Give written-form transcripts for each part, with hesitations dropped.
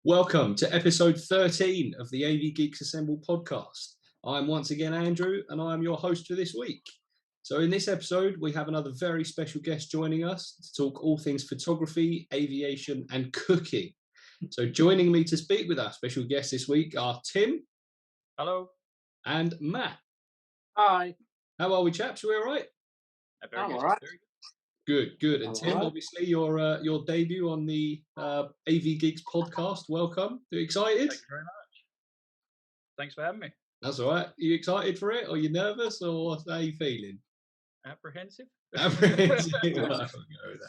Welcome to episode 13 of the AvGeeksAssemble Podcast. I'm once again Andrew, and I am your host for this week. So in this episode, we have another very special guest joining us to talk all things photography, aviation, and cooking. So joining me to speak with our special guests this week are Tim. Hello. And Matt. Hi. How are we, chaps? Are we all right? I'm all right. Good. And Tim, obviously, your debut on the AvGeeks podcast. Welcome. Are you excited? Thank you very much. Thanks for having me. That's all right. Are you excited for it? Or are you nervous? Or how are you feeling? Apprehensive. Apprehensive. I'll go with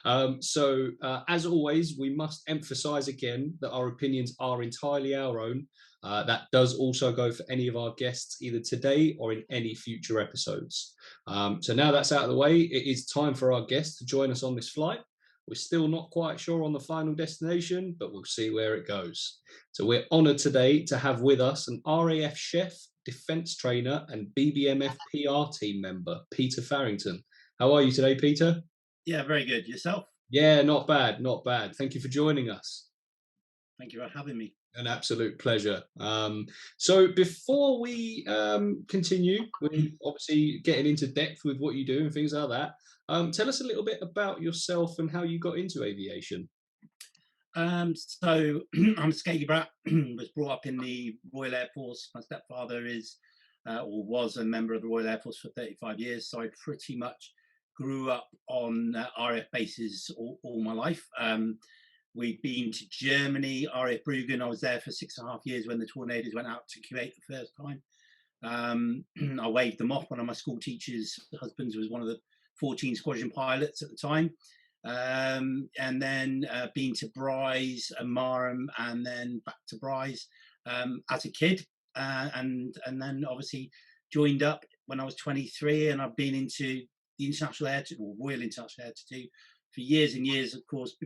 that. So, as always, we must emphasise again that our opinions are entirely our own. That does also go for any of our guests, either today or in any future episodes. So now that's out of the way, it is time for our guest to join us on this flight. We're still not quite sure on the final destination, but we'll see where it goes. So we're honoured today to have with us an RAF chef, defence trainer and BBMF PR team member, Peter Farrington. How are you today, Peter? Yeah, very good. Yourself? Yeah, not bad. Thank you for joining us. Thank you for having me. An absolute pleasure. So before we continue, we're obviously getting into depth with what you do and things like that. Tell us a little bit about yourself and how you got into aviation. So I'm a scaly brat, was brought up in the Royal Air Force. My stepfather is or was a member of the Royal Air Force for 35 years. So I pretty much grew up on RAF bases all my life. We'd been to Germany, Icebreaker. I was there for 6.5 years when the tornadoes went out to Kuwait the first time. I waved them off. One of my school teachers' husbands was one of the 14 squadron pilots at the time. And then been to Bryce and Marham and then back to Bryce as a kid. And then obviously joined up when I was 23, and I've been into the International Air or Royal International Air Tattoo for years and years, of course.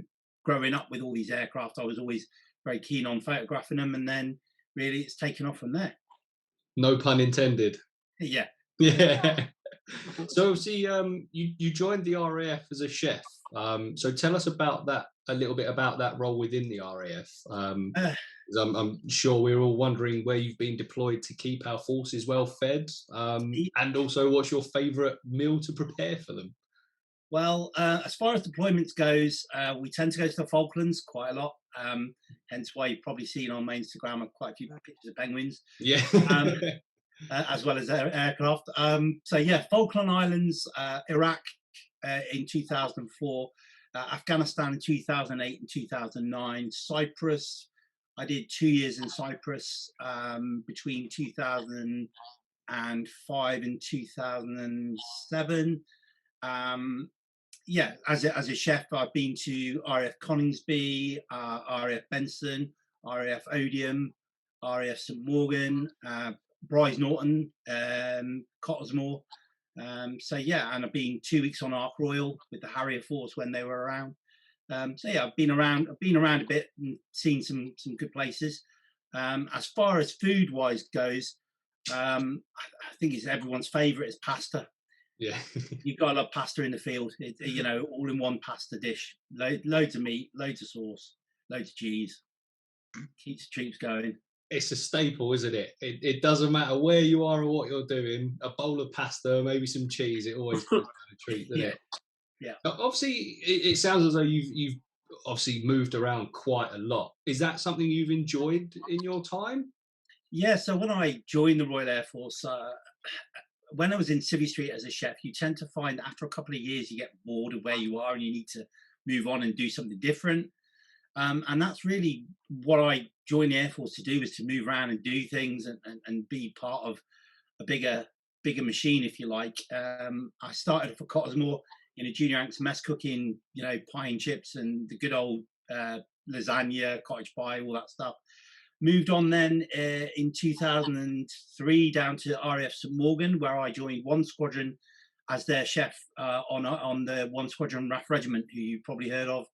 Growing up with all these aircraft, I was always very keen on photographing them, and then really it's taken off from there. No pun intended. Yeah. So obviously, you joined the RAF as a chef. So tell us about that, a little bit about that role within the RAF. I'm sure we're all wondering where you've been deployed to keep our forces well fed, and also what's your favourite meal to prepare for them. Well, as far as deployments goes, we tend to go to the Falklands quite a lot. Hence why you've probably seen on my Instagram quite a few pictures of penguins. Yeah. As well as aircraft. So yeah, Falkland Islands, Iraq in 2004, Afghanistan in 2008 and 2009, Cyprus. I did 2 years in Cyprus between 2005 and 2007. Yeah, as a chef, I've been to RAF Coningsby, RAF Benson, RAF Odium, RAF St Morgan, Bryce Norton, Cottesmore. So yeah, and I've been 2 weeks on Ark Royal with the Harrier Force when they were around. So yeah, I've been around a bit and seen some good places. As far as food wise goes, I think it's everyone's favourite is pasta. Yeah. You've got to love pasta in the field. All in one pasta dish. Loads of meat, loads of sauce, loads of cheese. Keeps the troops going. It's a staple, isn't it? It doesn't matter where you are or what you're doing. A bowl of pasta, maybe some cheese. It always comes down a treat, doesn't it? Yeah. Obviously, it sounds as though you've obviously moved around quite a lot. Is that something you've enjoyed in your time? Yeah. So when I joined the Royal Air Force, when I was in Civvy Street as a chef, you tend to find after a couple of years you get bored of where you are and you need to move on and do something different. And that's really what I joined the Air Force to do, was to move around and do things and be part of a bigger machine, if you like. I started for Cottesmore in a junior ranks mess cooking, pie and chips and the good old lasagna, cottage pie, all that stuff. Moved on then in 2003 down to RAF St Morgan, where I joined one squadron as their chef on the one squadron RAF regiment, who you've probably heard of,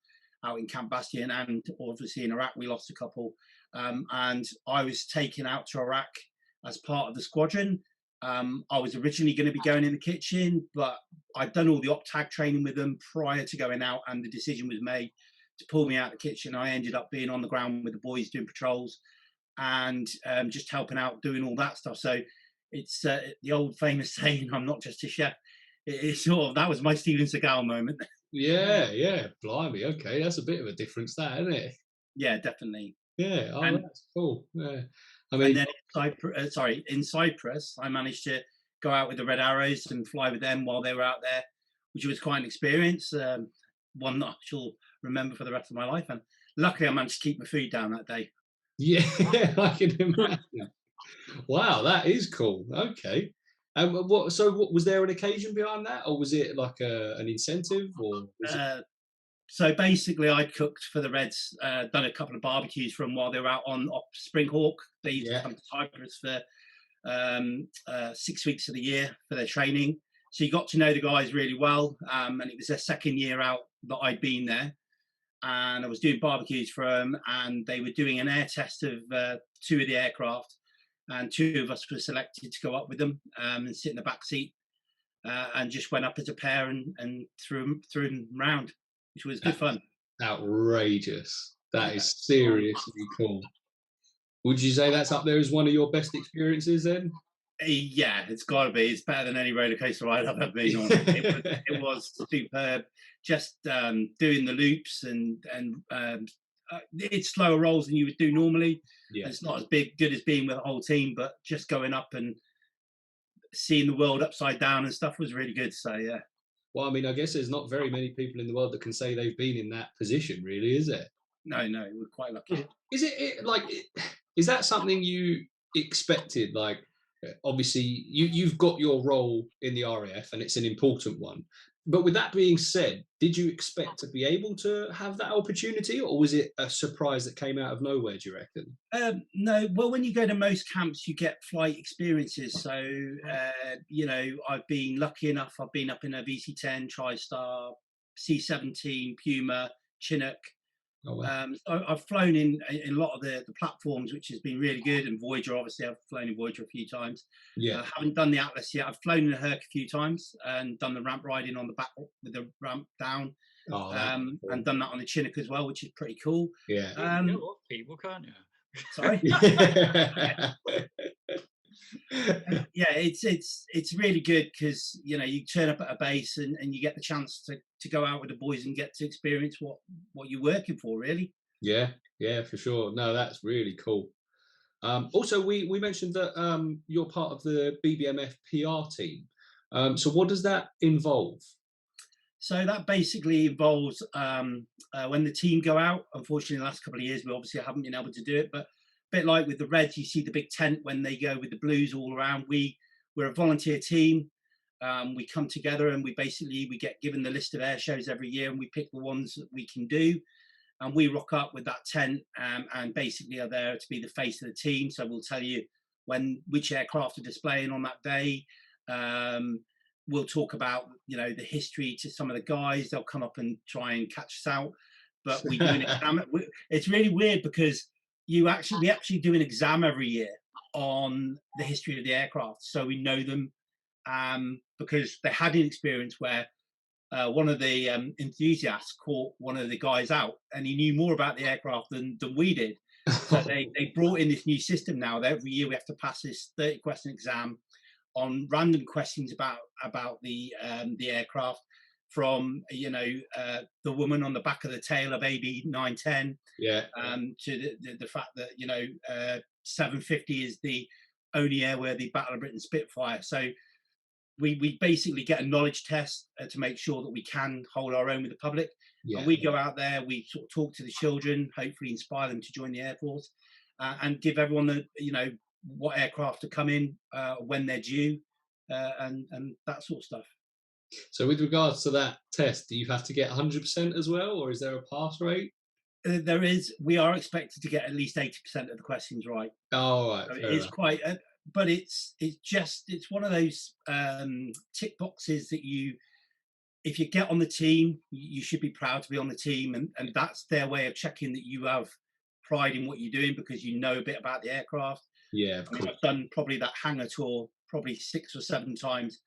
out in Camp Bastion, and obviously in Iraq we lost a couple. And I was taken out to Iraq as part of the squadron. I was originally going to be going in the kitchen, but I'd done all the op-tag training with them prior to going out, and the decision was made to pull me out of the kitchen. I ended up being on the ground with the boys doing patrols and just helping out doing all that stuff. So it's the old famous saying, "I'm not just a chef." It's sort of, that was my Steven Seagal moment. Yeah, blimey, okay, that's a bit of a difference, that, isn't it? Yeah, definitely. Yeah, oh, And that's cool. Yeah, I and mean, then in Cyprus, I managed to go out with the Red Arrows and fly with them while they were out there, which was quite an experience, one that I shall remember for the rest of my life. And luckily, I managed to keep my food down that day. yeah, I can imagine. Wow, that is cool. Okay. What was there an occasion behind that, or was it like an incentive, or was it? So basically, I cooked for the Reds, done a couple of barbecues for them while they were out on Springhawk. They used to come to Cyprus for 6 weeks of the year for their training. So you got to know the guys really well. And it was their second year out that I'd been there. And I was doing barbecues for them, and they were doing an air test of 2 of the aircraft. And 2 of us were selected to go up with them and sit in the back seat, and just went up as a pair and threw them round, which was good fun. Outrageous. That is seriously cool. Would you say that's up there as one of your best experiences then? Yeah, it's got to be. It's better than any roller coaster ride I've ever been on. It was superb. Just doing the loops and it's slower rolls than you would do normally. Yeah. It's not as good as being with a whole team, but just going up and seeing the world upside down and stuff was really good. So yeah. Well, I mean, I guess there's not very many people in the world that can say they've been in that position, really, is there? No, we're quite lucky. Is is that something you expected? Like, obviously, you've got your role in the RAF, and it's an important one. But with that being said, did you expect to be able to have that opportunity, or was it a surprise that came out of nowhere, do you reckon? No, well, when you go to most camps, you get flight experiences. So, I've been lucky enough. I've been up in a VC-10, TriStar, C-17, Puma, Chinook. Oh, wow. I've flown in a lot of the platforms, which has been really good. And Voyager, obviously, I've flown in Voyager a few times. Yeah. I haven't done the Atlas yet. I've flown in a Herc a few times and done the ramp riding on the back with the ramp down. Oh, and done that on the Chinook as well, which is pretty cool. Yeah. You know what, people, can't you? Sorry. Yeah, it's really good because you turn up at a base and you get the chance to go out with the boys and get to experience what you're working for, really. Yeah, for sure. No, that's really cool. Also, we mentioned that you're part of the BBMF PR team. So what does that involve? So that basically involves when the team go out. Unfortunately, the last couple of years, we obviously haven't been able to do it, but a bit like with the Reds, you see the big tent when they go with the Blues all around. We're a volunteer team. We come together and we get given the list of air shows every year, and we pick the ones that we can do. And we rock up with that tent and basically are there to be the face of the team. So we'll tell you which aircraft are displaying on that day. We'll talk about the history to some of the guys. They'll come up and try and catch us out. But we do an exam. It's really weird because we actually do an exam every year on the history of the aircraft, so we know them. Because they had an experience where one of the enthusiasts caught one of the guys out, and he knew more about the aircraft than we did. So they brought in this new system now that every year we have to pass this 30-question exam on random questions about the aircraft, from the woman on the back of the tail of AB 910, to the fact that 750 is the only airworthy Battle of Britain Spitfire. So we basically get a knowledge test to make sure that we can hold our own with the public. And we go out there, we sort of talk to the children, hopefully inspire them to join the Air Force, and give everyone what aircraft to come in, when they're due, and that sort of stuff. So with regards to that test, do you have to get 100% as well, or is there a pass rate? There is. We are expected to get at least 80% of the questions right. Oh, right. So it is quite, but it's one of those tick boxes that if you get on the team, you should be proud to be on the team, and that's their way of checking that you have pride in what you're doing because you know a bit about the aircraft. Yeah, of course. I've done probably that hangar tour probably 6 or 7 times,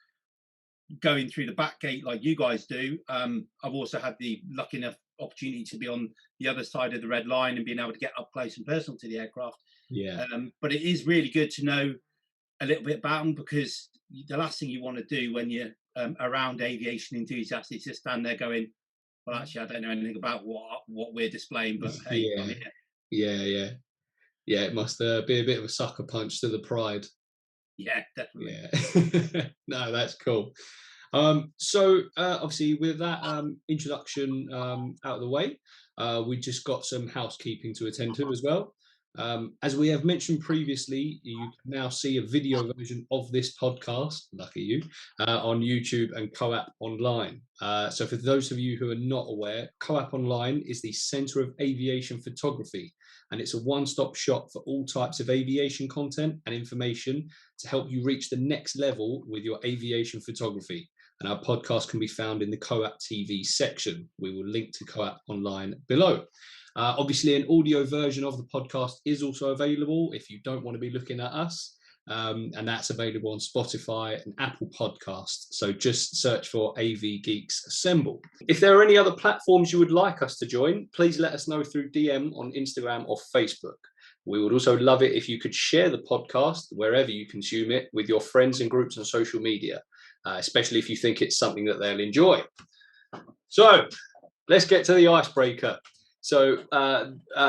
going through the back gate like you guys do. I've also had the lucky enough opportunity to be on the other side of the red line and being able to get up close and personal to the aircraft. Yeah. But it is really good to know a little bit about them, because the last thing you want to do when you're around aviation enthusiasts is just stand there going, well, actually, I don't know anything about what we're displaying, but hey, I'm here. Yeah, it must be a bit of a sucker punch to the pride. Yeah, definitely. Yeah. No, that's cool. So obviously with that introduction out of the way, we just got some housekeeping to attend to as well. As we have mentioned previously, you can now see a video version of this podcast, lucky you, on YouTube and COAP Online. So for those of you who are not aware, COAP Online is the Centre of Aviation Photography, and it's a one-stop shop for all types of aviation content and information to help you reach the next level with your aviation photography. And our podcast can be found in the COAP TV section. We will link to COAP Online below. Obviously, an audio version of the podcast is also available if you don't want to be looking at us. And that's available on Spotify and Apple Podcasts. So just search for AvGeeksAssemble. If there are any other platforms you would like us to join, please let us know through DM on Instagram or Facebook. We would also love it if you could share the podcast wherever you consume it with your friends and groups on social media, especially if you think it's something that they'll enjoy. So let's get to the icebreaker. So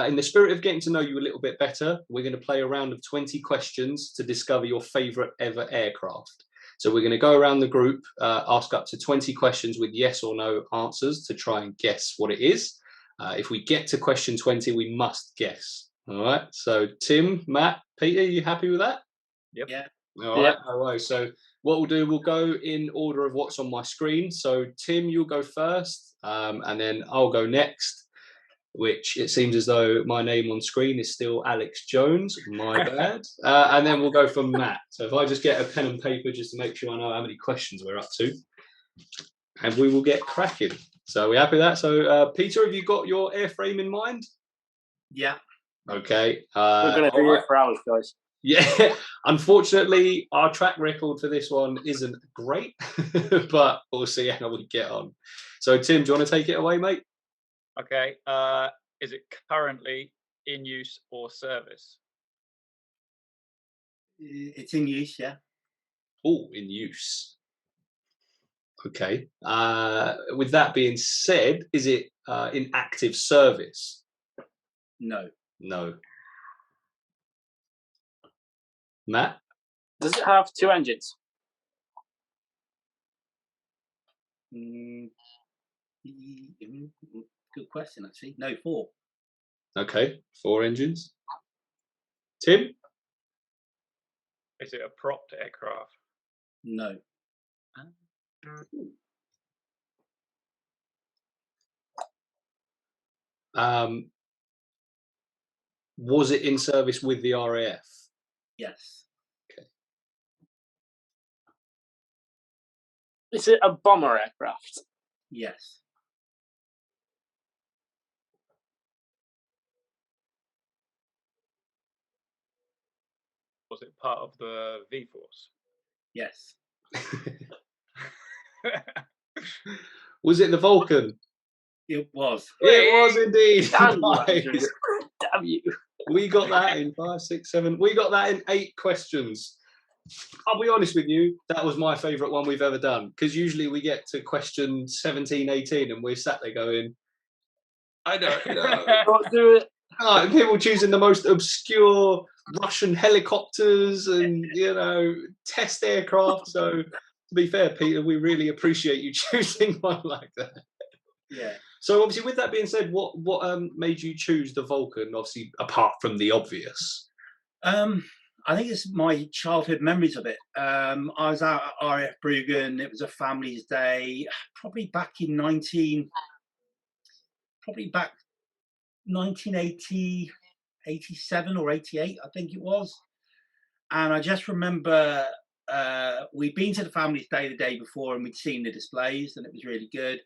in the spirit of getting to know you a little bit better, we're going to play a round of 20 questions to discover your favourite ever aircraft. So we're going to go around the group, ask up to 20 questions with yes or no answers to try and guess what it is. If we get to question 20, we must guess. All right. So Tim, Matt, Peter, you happy with that? Yep. Yeah. All right. All right. So what we'll do, we'll go in order of what's on my screen. So Tim, you'll go first, and then I'll go next. Which it seems as though my name on screen is still Alex Jones, my bad. And then we'll go from Matt. So if I just get a pen and paper just to make sure I know how many questions we're up to, and we will get cracking. So are we happy with that? So Peter, have you got your airframe in mind? Yeah. Okay. We're going to be here for hours, guys. Yeah, unfortunately, our track record for this one isn't great, but we'll see how we get on. So Tim, do you want to take it away, mate? Okay. Is it currently in use or service? It's in use, yeah. Oh, in use. Okay. With that being said, is it in active service? No. No. Matt? Does it have two engines? Good question, actually. No, 4. Okay, 4 engines. Tim? Is it a propped aircraft? No. Was it in service with the RAF? Yes. Okay. Is it a bomber aircraft? Yes. Was it part of the V-Force? Yes. Was it the Vulcan? It was. It was indeed. Damn you, Nice. Andrew. Damn you. We got that in 5, 6, 7. We got that in 8 questions. I'll be honest with you, that was my favourite one we've ever done, because usually we get to question 17, 18 and we're sat there going, I don't know. Don't do it. Oh, people choosing the most obscure Russian helicopters and, test aircraft. So to be fair, Peter, we really appreciate you choosing one like that. Yeah. So obviously, with that being said, what made you choose the Vulcan? Obviously, apart from the obvious. I think it's my childhood memories of it. I was out at RAF Bruggen. It was a family's day, probably back in 1980, 87 or 88, I think it was. And I just remember we'd been to the family's day the day before and we'd seen the displays and it was really good.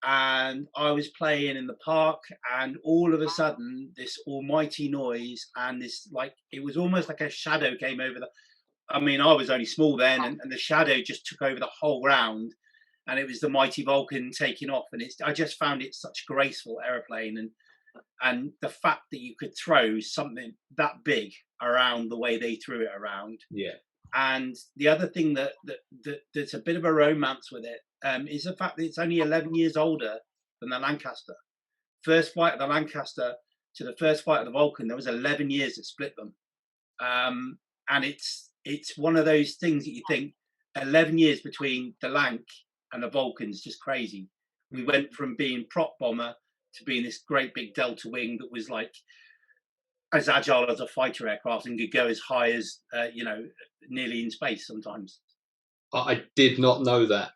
And I was playing in the park and all of a sudden this almighty noise and this, like, it was almost like a shadow came over I was only small then, and the shadow just took over the whole ground. and it was the mighty Vulcan taking off, and I just found it such a graceful aeroplane, and the fact that you could throw something that big around the way they threw it around. Yeah. And the other thing that's a bit of a romance with it is the fact that it's only 11 years older than the Lancaster. First flight of the Lancaster to the first flight of the Vulcan, there was 11 years that split them. And it's one of those things that you think 11 years between the Lanc and the Vulcan's just crazy. We went from being prop bomber to being this great big delta wing that was like as agile as a fighter aircraft and could go as high as nearly in space sometimes. I did not know that.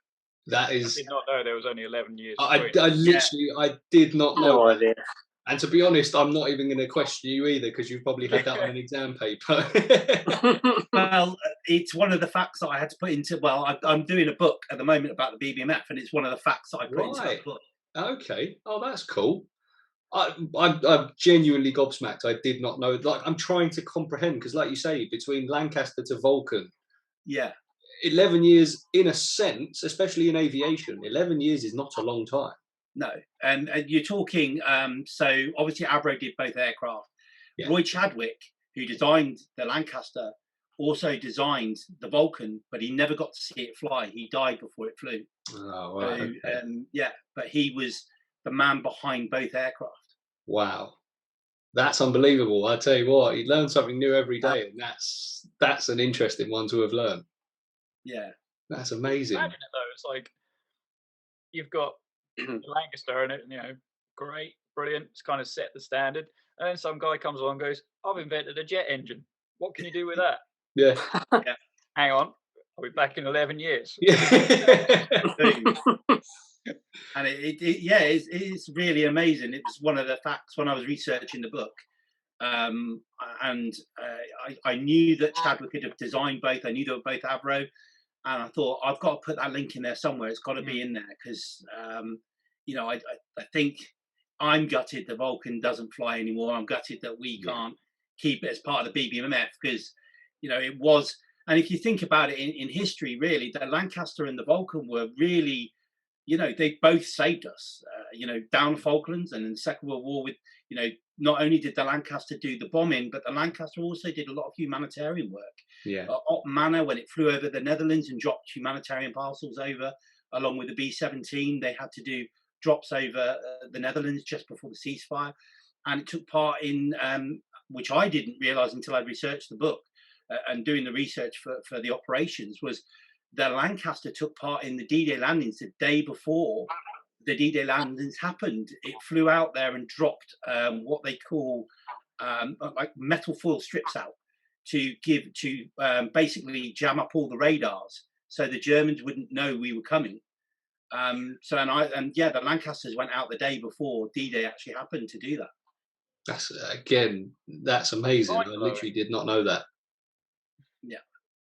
That is. I did not know there was only 11 years. I literally I did not know. No idea. And to be honest, I'm not even going to question you either, because you've probably had that on an exam paper. Well, it's one of the facts that I had to put into. Well, I'm doing a book at the moment about the BBMF, and it's one of the facts that I put into that book. Okay. Oh, that's cool. I'm genuinely gobsmacked. I did not know. Like, I'm trying to comprehend, because, like you say, between Lancaster to Vulcan, 11 years in a sense, especially in aviation, 11 years is not a long time. No, and you're talking. So obviously, Avro did both aircraft. Yeah. Roy Chadwick, who designed the Lancaster, also designed the Vulcan, but he never got to see it fly. He died before it flew. Oh, right. So, but he was the man behind both aircraft. Wow, that's unbelievable. I tell you what, you learn something new every day, and that's an interesting one to have learned. Yeah, that's amazing. Imagine it though. It's like you've got the Lancaster in it, great, brilliant. It's kind of set the standard, and then some guy comes along and goes, "I've invented a jet engine. What can you do with that?" Yeah. Hang on, I'll be back in 11 years. Yeah. And it's really amazing. It was one of the facts when I was researching the book, and I knew that Chadwick could have designed both. I knew they were both Avro, and I thought I've got to put that link in there somewhere. It's got to be in there because I think I'm gutted the Vulcan doesn't fly anymore. I'm gutted that we can't keep it as part of the BBMF because it was. And if you think about it in history, really, the Lancaster and the Vulcan were really, they both saved us, down Falklands and in the Second World War with, not only did the Lancaster do the bombing, but the Lancaster also did a lot of humanitarian work. Yeah. Op Manor, when it flew over the Netherlands and dropped humanitarian parcels over, along with the B-17, they had to do drops over the Netherlands just before the ceasefire. And it took part in, which I didn't realise until I researched the book, and doing the research for the operations, was the Lancaster took part in the D-Day landings the day before the D-Day landings happened. It flew out there and dropped what they call like metal foil strips out to basically jam up all the radars so the Germans wouldn't know we were coming. The Lancasters went out the day before D-Day actually happened to do that. That's amazing. I literally did not know that. Yeah,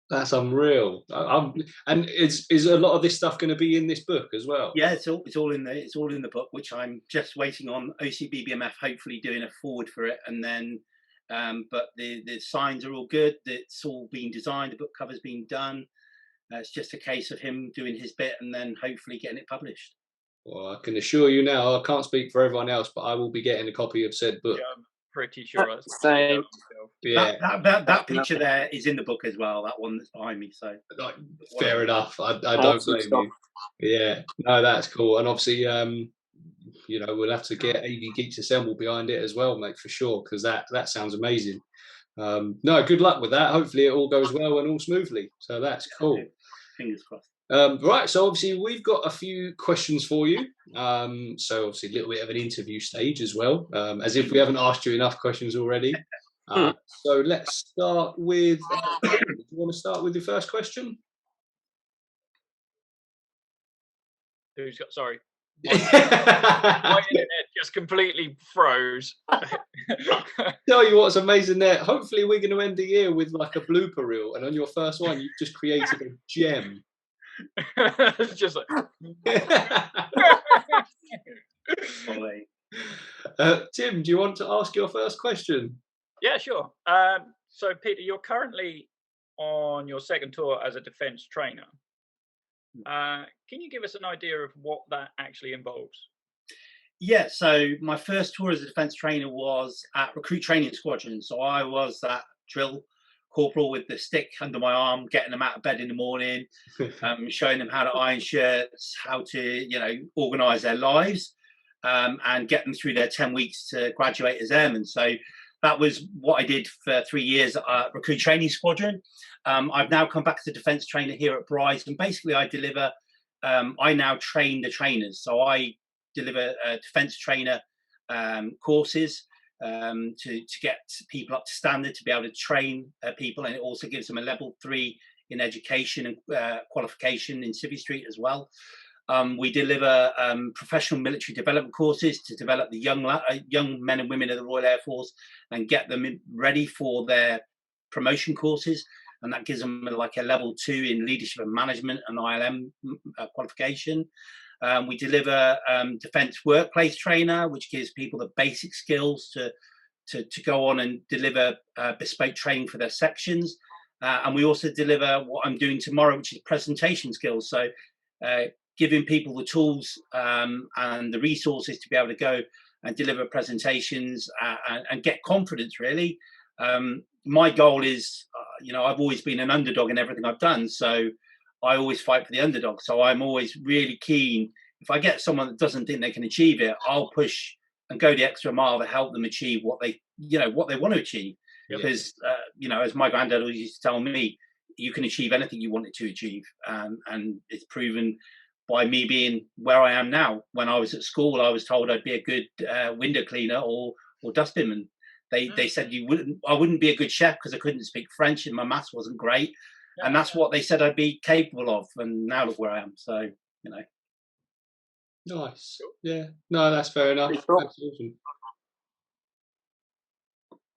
that's unreal. And is a lot of this stuff going to be in this book as well? Yeah, it's all in the book, which I'm just waiting on OCBBMF hopefully doing a forward for it, and then but the signs are all good. It's all been designed. The book cover's been done. It's just a case of him doing his bit and then hopefully getting it published. Well, I can assure you now, I can't speak for everyone else, but I will be getting a copy of said book. Yeah, I'm pretty sure that's same. Yeah, that picture there is in the book as well. That one that's behind me. So fair enough. I don't blame you. Yeah, no, that's cool. And obviously, we'll have to get AvGeeksAssemble behind it as well, mate, for sure, because that sounds amazing. No, good luck with that. Hopefully, it all goes well and all smoothly. So that's cool. Fingers crossed. Right, so obviously we've got a few questions for you. So obviously a little bit of an interview stage as well, as if we haven't asked you enough questions already. So let's start with. Do you want to start with your first question? Sorry. My internet just completely froze. Tell you what's amazing there. Hopefully we're going to end the year with like a blooper reel, and on your first one you've just created a gem. It's just like Tim, do you want to ask your first question? Yeah, sure. So Peter, you're currently on your second tour as a defence trainer. Can you give us an idea of what that actually involves? Yeah, so my first tour as a defence trainer was at Recruit Training Squadron. So I was that drill corporal with the stick under my arm, getting them out of bed in the morning, showing them how to iron shirts, how to, organise their lives, and get them through their 10 weeks to graduate as airmen. So that was what I did for 3 years at Recruit Training Squadron. I've now come back as a defence trainer here at Bryce, and basically I now train the trainers. So I deliver defence trainer courses to get people up to standard to be able to train people, and it also gives them a level 3 in education and qualification in Civvy Street as well. We deliver professional military development courses to develop the young men and women of the Royal Air Force and get them ready for their promotion courses, and that gives them like a level 2 in leadership and management and ILM qualification. We deliver defence workplace trainer, which gives people the basic skills to go on and deliver bespoke training for their sections. And we also deliver what I'm doing tomorrow, which is presentation skills. So giving people the tools and the resources to be able to go and deliver presentations and get confidence, really. My goal is, I've always been an underdog in everything I've done. So I always fight for the underdog. So I'm always really keen. If I get someone that doesn't think they can achieve it, I'll push and go the extra mile to help them achieve what they want to achieve. Yeah. Because, as my granddad always used to tell me, you can achieve anything you wanted to achieve. And it's proven by me being where I am now. When I was at school, I was told I'd be a good window cleaner or dustbinman. They said I wouldn't be a good chef because I couldn't speak French and my maths wasn't great. And that's what they said I'd be capable of. And now look where I am. So, Nice. Yeah. No, that's fair enough. Absolutely.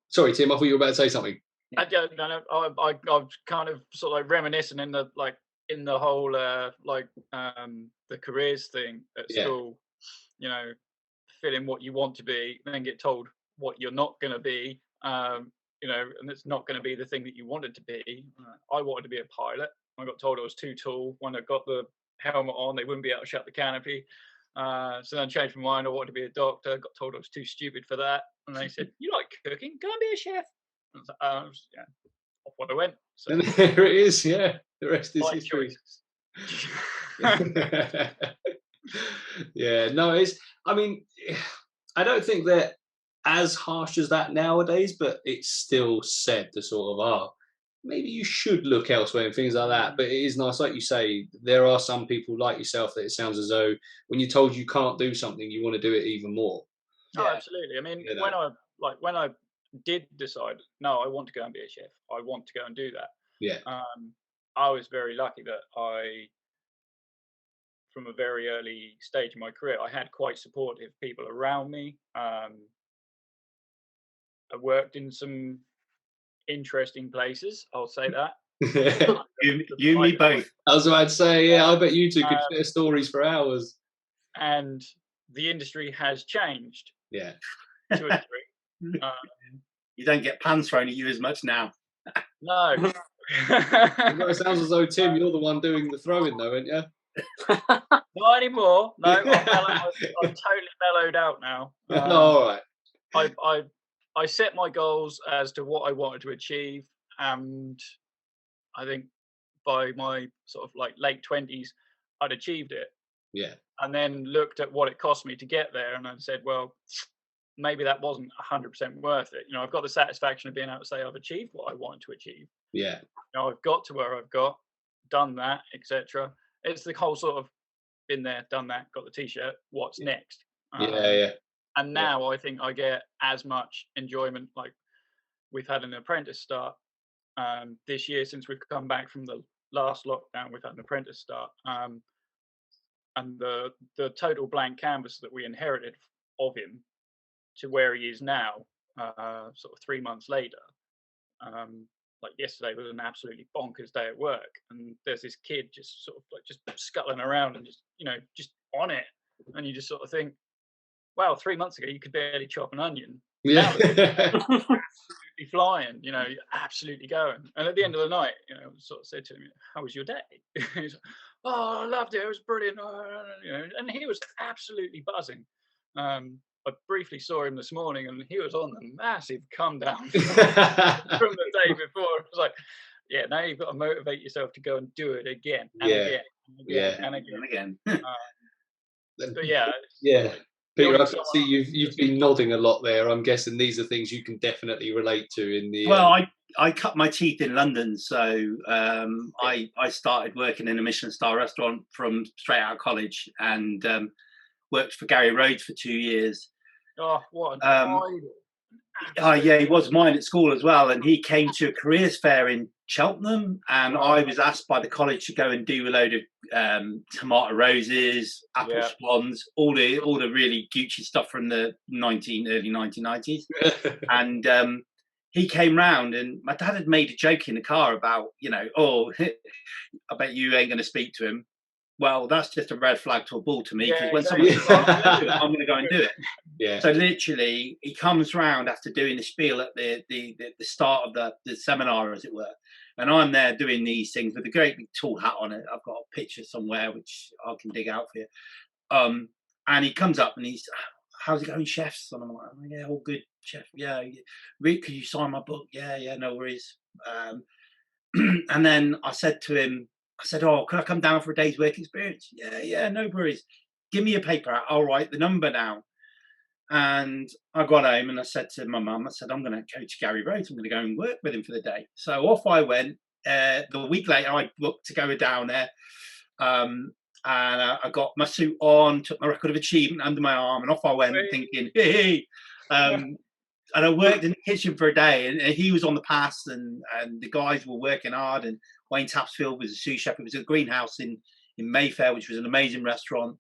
Sorry, Tim, I thought you were about to say something. I was kind of sort of like reminiscing in the whole the careers thing at school, feeling what you want to be, and then get told what you're not going to be, and it's not going to be the thing that you wanted to be. I wanted to be a pilot. I got told I was too tall. When I got the helmet on, they wouldn't be able to shut the canopy. So then I changed my mind. I wanted to be a doctor. Got told I was too stupid for that. And they said, "You like cooking? Go and be a chef." I was like, off what I went. So and there it is. Yeah, the rest is history. Yeah, no, I don't think they're as harsh as that nowadays, but it's still said to sort of, maybe you should look elsewhere and things like that. But it is nice, like you say, there are some people like yourself that it sounds as though when you're told you can't do something, you want to do it even more. Oh, absolutely. I mean, when I did decide, no, I want to go and be a chef, I want to go and do that. Yeah. I was very lucky that from a very early stage in my career, I had quite supportive people around me. I worked in some interesting places, I'll say that. you and me both. I was about to say, I bet you two could share stories for hours. And the industry has changed. Yeah. To a degree. You don't get pans thrown at you as much now. No. It sounds as though, Tim, you're the one doing the throwing, though, aren't you? Not anymore. No, I'm totally mellowed out now. All right. I set my goals as to what I wanted to achieve, and I think by my sort of like late 20s, I'd achieved it. Yeah. And then looked at what it cost me to get there, and I said, well, maybe that wasn't 100% worth it. I've got the satisfaction of being able to say I've achieved what I wanted to achieve. Yeah. I've got to where I've got, done that, etc. It's the whole sort of been there, done that, got the t-shirt, what's next? Yeah. And now I think I get as much enjoyment. Like we've had an apprentice start this year since we've come back from the last lockdown. We've had an apprentice start, and the total blank canvas that we inherited of him to where he is now, sort of 3 months later. Like yesterday was an absolutely bonkers day at work, and there's this kid just sort of like just scuttling around and just on it, and you just sort of think, wow, 3 months ago you could barely chop an onion. Yeah. Absolutely flying, absolutely going. And at the end of the night, sort of said to him, "How was your day?" He's like, "Oh, I loved it. It was brilliant." And he was absolutely buzzing. I briefly saw him this morning, and he was on the massive come down from the day before. It was like, yeah, now you've got to motivate yourself to go and do it again and again and again. But yeah, Peter, I can see you've been nodding a lot there. I'm guessing these are things you can definitely relate to in the. Well, I cut my teeth in London, so I started working in a Michelin star restaurant from straight out of college, and worked for Gary Rhodes for 2 years. Oh, what an idol. Yeah, he was mine at school as well, and he came to a careers fair in Cheltenham, and I was asked by the college to go and do a load of tomato roses, apple swans, all the really Gucci stuff from the early 1990s. And he came round, and my dad had made a joke in the car about, oh, I bet you ain't going to speak to him. Well, that's just a red flag to a bull to me, because when someone says, I'm going to go and do it. Yeah. So literally, he comes round after doing the spiel at the start of the seminar, as it were, and I'm there doing these things with a great big tall hat on it. I've got a picture somewhere which I can dig out for you. And he comes up and he's, "How's it going, chefs?" And I'm like, "Oh, yeah, all good, chef. Yeah, Rick, could you sign my book?" Yeah, no worries. And then I said to him, "Oh, can I come down for a day's work experience?" Yeah, no worries. Give me your paper out. I'll write the number down. And I got home and I said to my mum, I said, "I'm going to go to Gary Rhodes. I'm going to go and work with him for the day." So off I went. The week later, I booked to go down there. And I got my suit on, took my record of achievement under my arm, and off I went thinking, hey. And I worked in the kitchen for a day, and he was on the pass, and the guys were working hard, and Wayne Tapsfield was a sous chef. It was a greenhouse in Mayfair, which was an amazing restaurant.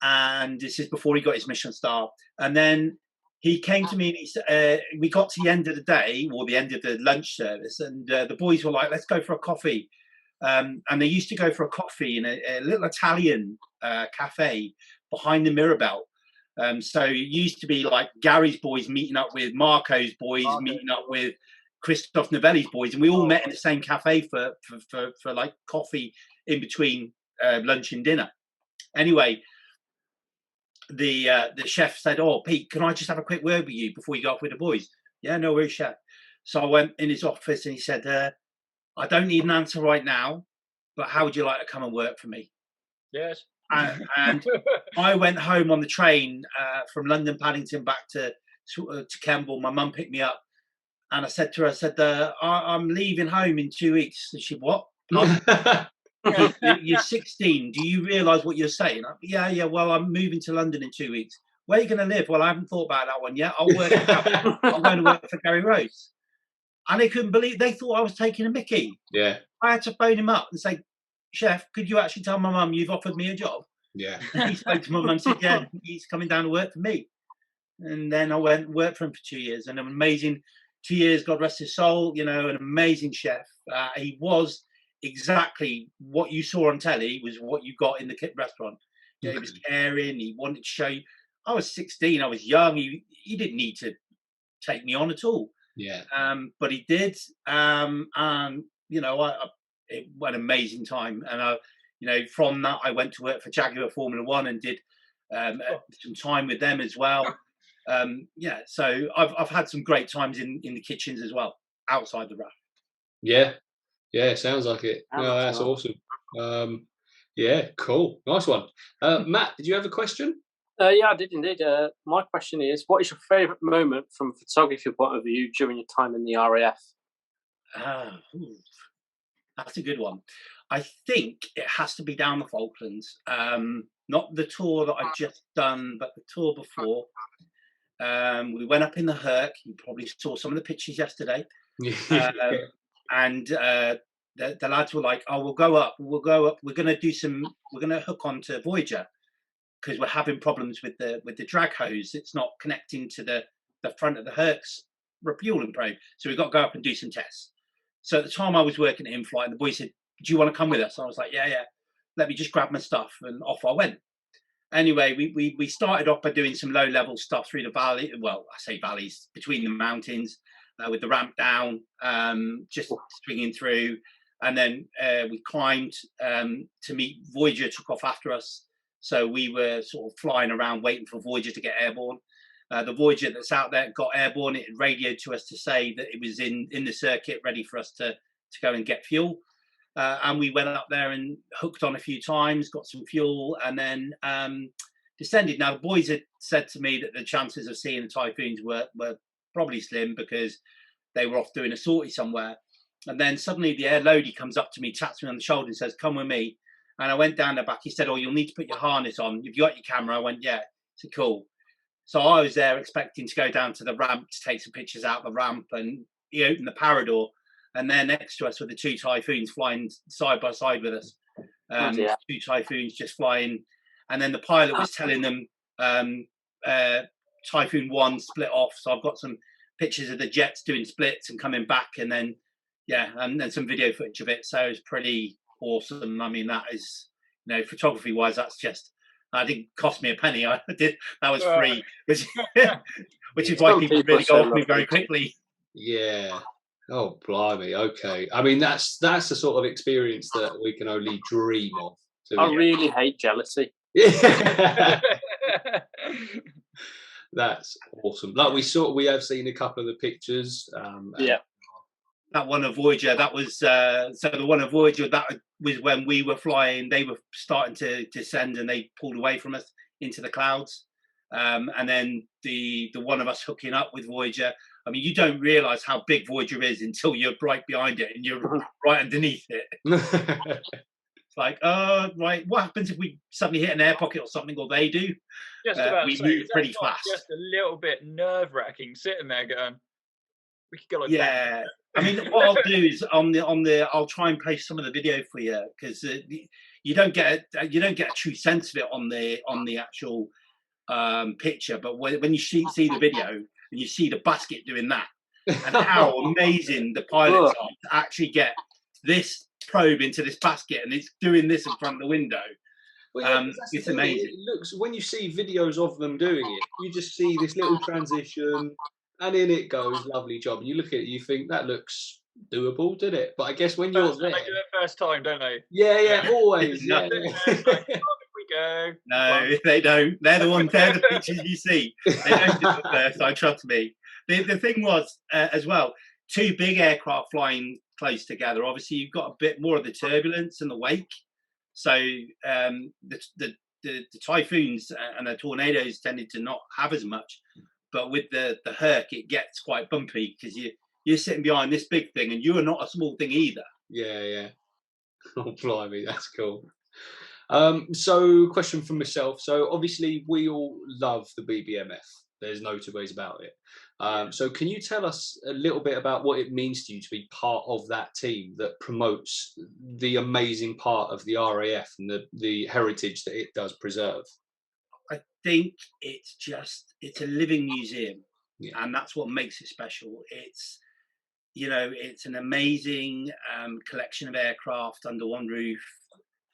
And this is before he got his Michelin star. And then he came to me and he said, we got to the end of the day, or the end of the lunch service, and the boys were like, "Let's go for a coffee." And they used to go for a coffee in a little Italian cafe behind the Mirabelle. So it used to be like Gary's boys meeting up with Marco's boys, meeting up with Christophe Novelli's boys, and we all met in the same cafe for like coffee in between lunch and dinner. Anyway, the chef said, "Oh, Pete, can I just have a quick word with you before you go off with the boys?" "Yeah, no worries, chef." So I went in his office and he said, "I don't need an answer right now, but how would you like to come and work for me?" Yes. And I went home on the train from London Paddington back to Kemble. My mum picked me up, and I said to her, "I'm leaving home in 2 weeks." And she, "What? You're 16. Do you realise what you're saying?" Yeah. Well, I'm moving to London in 2 weeks. "Where are you going to live?" "Well, I haven't thought about that one yet. I'm going to work for Gary Rhodes." And they couldn't believe, they thought I was taking a mickey. Yeah. I had to phone him up and say, "Chef, could you actually tell my mum you've offered me a job?" Yeah. And he spoke to my mum and said, "Yeah, he's coming down to work for me." And then I went and worked for him for 2 years, and an amazing 2 years, God rest his soul, an amazing chef. He was exactly what you saw on telly was what you got in the restaurant. He was caring. He wanted to show you. I was 16. I was young. He didn't need to take me on at all. Yeah. But he did. And it was an amazing time. And from that, I went to work for Jaguar Formula One and did some time with them as well. So I've had some great times in the kitchens as well, outside the RAF. Yeah, sounds like it. No, that's awesome. Yeah, cool. Nice one. Matt, did you have a question? Yeah, I did indeed. My question is, what is your favourite moment from a photography point of view during your time in the RAF? That's a good one. I think it has to be down the Falklands. Not the tour that I've just done, but the tour before. We went up in the Herc. You probably saw some of the pictures yesterday. And the lads were like, "Oh, we'll go up. We're going to hook onto Voyager because we're having problems with the drag hose. It's not connecting to the front of the Herc's refueling probe. So we've got to go up and do some tests." So at the time I was working at in-flight, and the boy said, "Do you want to come with us?" I was like, yeah. Let me just grab my stuff, and off I went. Anyway, we started off by doing some low-level stuff through the valley. Well, I say valleys, between the mountains, with the ramp down, just swinging through. and then we climbed to meet Voyager. Took off after us, so we were sort of flying around waiting for Voyager to get airborne. The Voyager that's out there got airborne. It radioed to us to say that it was in the circuit, ready for us to go and get fuel. And we went up there and hooked on a few times, got some fuel, and then descended. Now, the boys had said to me that the chances of seeing the typhoons were probably slim because they were off doing a sortie somewhere. And then suddenly the air loadie comes up to me, taps me on the shoulder and says, "Come with me." And I went down the back. He said, "Oh, you'll need to put your harness on. Have you got your camera?" I went, "Yeah." He said, "Cool." So I was there expecting to go down to the ramp to take some pictures out the ramp, and he opened the power door, and there next to us were the two typhoons flying side by side with us. Two typhoons just flying, and then the pilot was telling them Typhoon 1 split off. So I've got some pictures of the jets doing splits and coming back, and then and then some video footage of it. So it was pretty awesome. I mean, that is, photography wise, that's just, that didn't cost me a penny. That was free, which is why people really go off me very quickly. Yeah. Oh, blimey. Okay. I mean, that's the sort of experience that we can only dream of. I really hate jealousy. Yeah. That's awesome. Like we have seen a couple of the pictures. That one of Voyager, that was so the one of Voyager, that was when we were flying. They were starting to descend, and they pulled away from us into the clouds. And then the one of us hooking up with Voyager. I mean, you don't realise how big Voyager is until you're right behind it and you're right underneath it. It's like, right, what happens if we suddenly hit an air pocket or something, or they do? Just about we move pretty fast. Just a little bit nerve-wracking, sitting there going, we could go like that. I mean, what I'll do is I'll try and post some of the video for you, because you don't get a true sense of it on the actual picture, but when you see the video and you see the basket doing that, and how amazing the pilots are to actually get this probe into this basket and it's doing this in front of the window. Well, it's amazing. It looks, when you see videos of them doing it, you just see this little transition, and in it goes. Lovely job. And you look at it, you think that looks doable, did it? But I guess when you're there, they do it first time, don't they? Yeah, always. Yeah. Like, we go. No, they don't. They're the pictures you see. They don't do it first time. Trust me. The thing was as well, two big aircraft flying close together. Obviously, you've got a bit more of the turbulence and the wake. So the typhoons and the tornadoes tended to not have as much, but with the Herc, it gets quite bumpy because you're sitting behind this big thing, and you are not a small thing either. Yeah. Oh, blimey, that's cool. So, question from myself. So, obviously, we all love the BBMF. There's no two ways about it. So can you tell us a little bit about what it means to you to be part of that team that promotes the amazing part of the RAF and the heritage that it does preserve? I think it's a living museum, and that's what makes it special. It's an amazing collection of aircraft under one roof.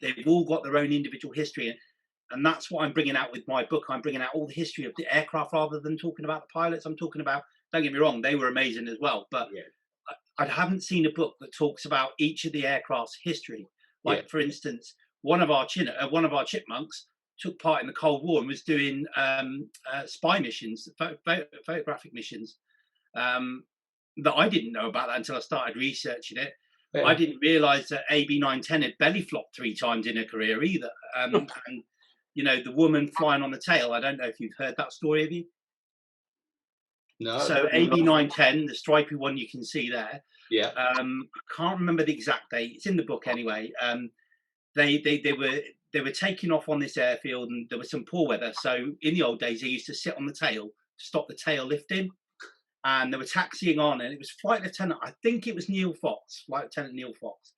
They've all got their own individual history. And that's what I'm bringing out with my book. I'm bringing out all the history of the aircraft rather than talking about the pilots. I'm talking about, don't get me wrong, they were amazing as well. But I haven't seen a book that talks about each of the aircraft's history. Like, for instance, one of our chipmunks took part in the Cold War and was doing spy missions, photographic missions, that I didn't know about that until I started researching it. Yeah. I didn't realise that AB910 had belly flopped 3 times in her career either. And the woman flying on the tail, I don't know if you've heard that story, have you? No. So AB910, the stripy one you can see there. Yeah. I can't remember the exact date. It's in the book anyway. They were taking off on this airfield, and there was some poor weather. So in the old days, they used to sit on the tail to stop the tail lifting. And they were taxiing on, and it was Flight Lieutenant, I think it was Flight Lieutenant Neil Fox.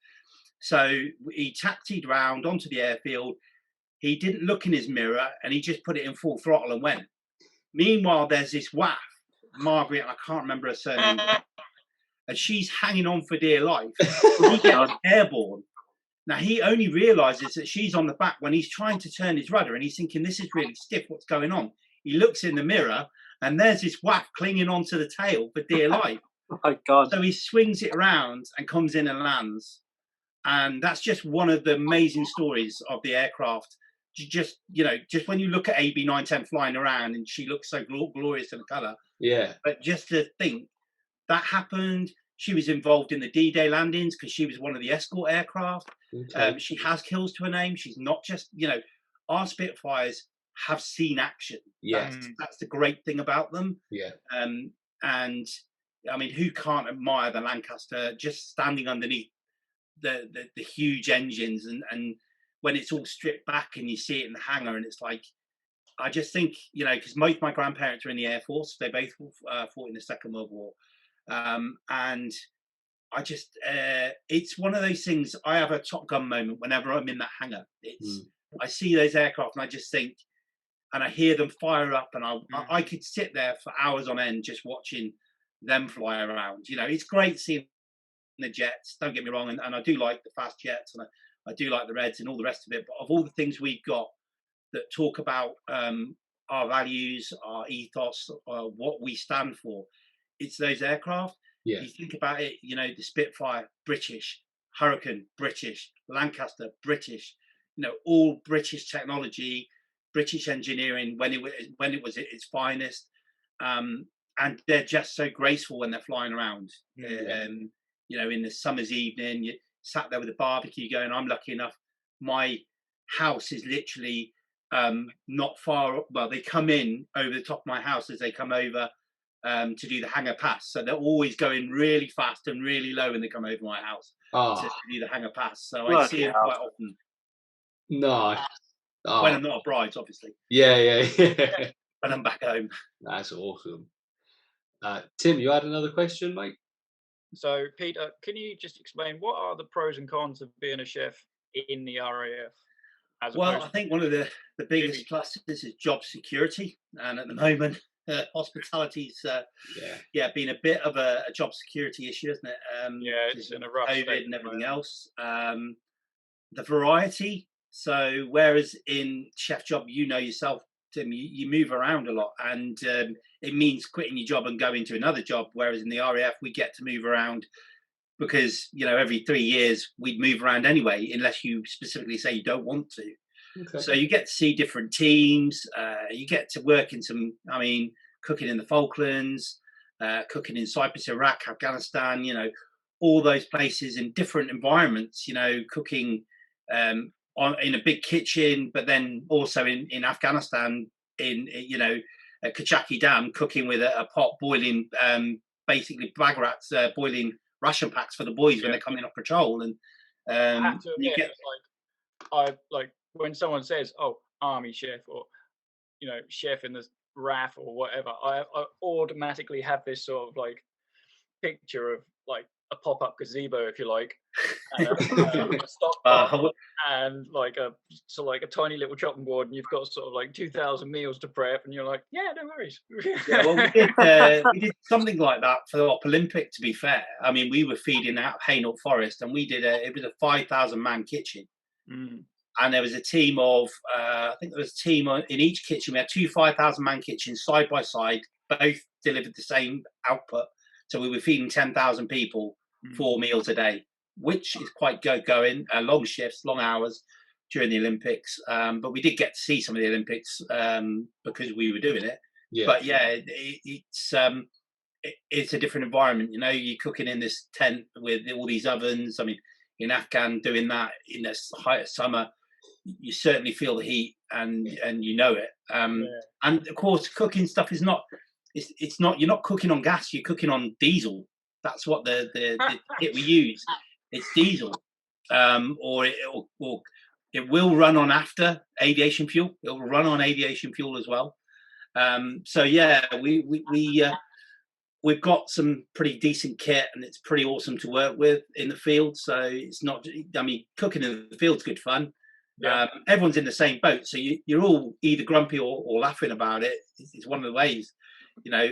So he taxied round onto the airfield. He didn't look in his mirror, and he just put it in full throttle and went. Meanwhile, there's this WAF, Margaret, I can't remember her surname, and she's hanging on for dear life. He gets airborne. Now, he only realises that she's on the back when he's trying to turn his rudder, and he's thinking, this is really stiff, what's going on? He looks in the mirror, and there's this WAF clinging onto the tail for dear life. Oh, my God. So he swings it around and comes in and lands. And that's just one of the amazing stories of the aircraft. Just when you look at AB910 flying around, and she looks so glorious in the colour. Yeah. But just to think that happened. She was involved in the D-Day landings because she was one of the escort aircraft. Okay. She has kills to her name. She's not just, our Spitfires have seen action. Yeah. That's the great thing about them. Yeah. And I mean, who can't admire the Lancaster just standing underneath the huge engines, and when it's all stripped back and you see it in the hangar, and it's like, I just think, because both my grandparents are in the Air Force. They both fought in the Second World War. And I just, it's one of those things. I have a Top Gun moment whenever I'm in that hangar. I see those aircraft and I just think, and I hear them fire up, and I could sit there for hours on end just watching them fly around. It's great seeing the jets. Don't get me wrong, and I do like the fast jets, and I do like the Reds and all the rest of it. But of all the things we've got that talk about our values, our ethos, what we stand for, it's those aircraft. Yeah. You think about it, the Spitfire, British, Hurricane, British, Lancaster, British, all British technology, British engineering when it was at its finest, and they're just so graceful when they're flying around. In the summer's evening, you sat there with a barbecue going. I'm lucky enough, my house is literally not far. Well, they come in over the top of my house as they come over to do the hangar pass, so they're always going really fast and really low when they come over my house to do the hangar pass. So I see it quite often. No. When I'm not a bride, obviously. Yeah. When I'm back home. That's awesome. Tim, you had another question, mate? So, Peter, can you just explain what are the pros and cons of being a chef in the RAF? Well, I think one of the biggest pluses is job security, and at the moment, hospitality's been a bit of a job security issue, isn't it? It's in a rough COVID state and everything else. The variety. So whereas in chef job, yourself, Tim, you move around a lot, and it means quitting your job and going to another job. Whereas in the RAF, we get to move around because every 3 years we'd move around anyway, unless you specifically say you don't want to. Okay. So you get to see different teams. You get to work in cooking in the Falklands, cooking in Cyprus, Iraq, Afghanistan. All those places in different environments. Cooking in a big kitchen, but then also in Afghanistan, at Kachaki Dam, cooking with a pot boiling, basically bag rats boiling ration packs for the boys when they're coming off patrol. And I have to admit, it's like when someone says, "Oh, army chef," or chef in the RAF or whatever, I automatically have this sort of like picture of like a pop-up gazebo, if you like, and a stock pot, and like a tiny little chopping board, and you've got sort of like 2,000 meals to prep, and you're like, yeah, no worries. Yeah, well, we did something like that for the Op Olympic. To be fair, I mean, we were feeding out Hainault Forest, and it was a 5,000 man kitchen, and there was a team of I think there was a team in each kitchen. We had two 5,000 man kitchens side by side, both delivered the same output. So we were feeding 10,000 people 4 meals a day, which is quite going. Long shifts, long hours during the Olympics. But we did get to see some of the Olympics because we were doing it. Yeah. But yeah, it's a different environment. You're cooking in this tent with all these ovens. I mean, in Afghan, doing that in the height of summer, you certainly feel the heat and it. And of course, cooking stuff is not. It's not. You're not cooking on gas. You're cooking on diesel. That's what the kit we use. It's diesel, or it will run on after aviation fuel. It will run on aviation fuel as well. So yeah, we've got some pretty decent kit, and it's pretty awesome to work with in the field. So it's not. I mean, cooking in the field's good fun. Yeah. Everyone's in the same boat, so you're all either grumpy or laughing about it. It's one of the ways.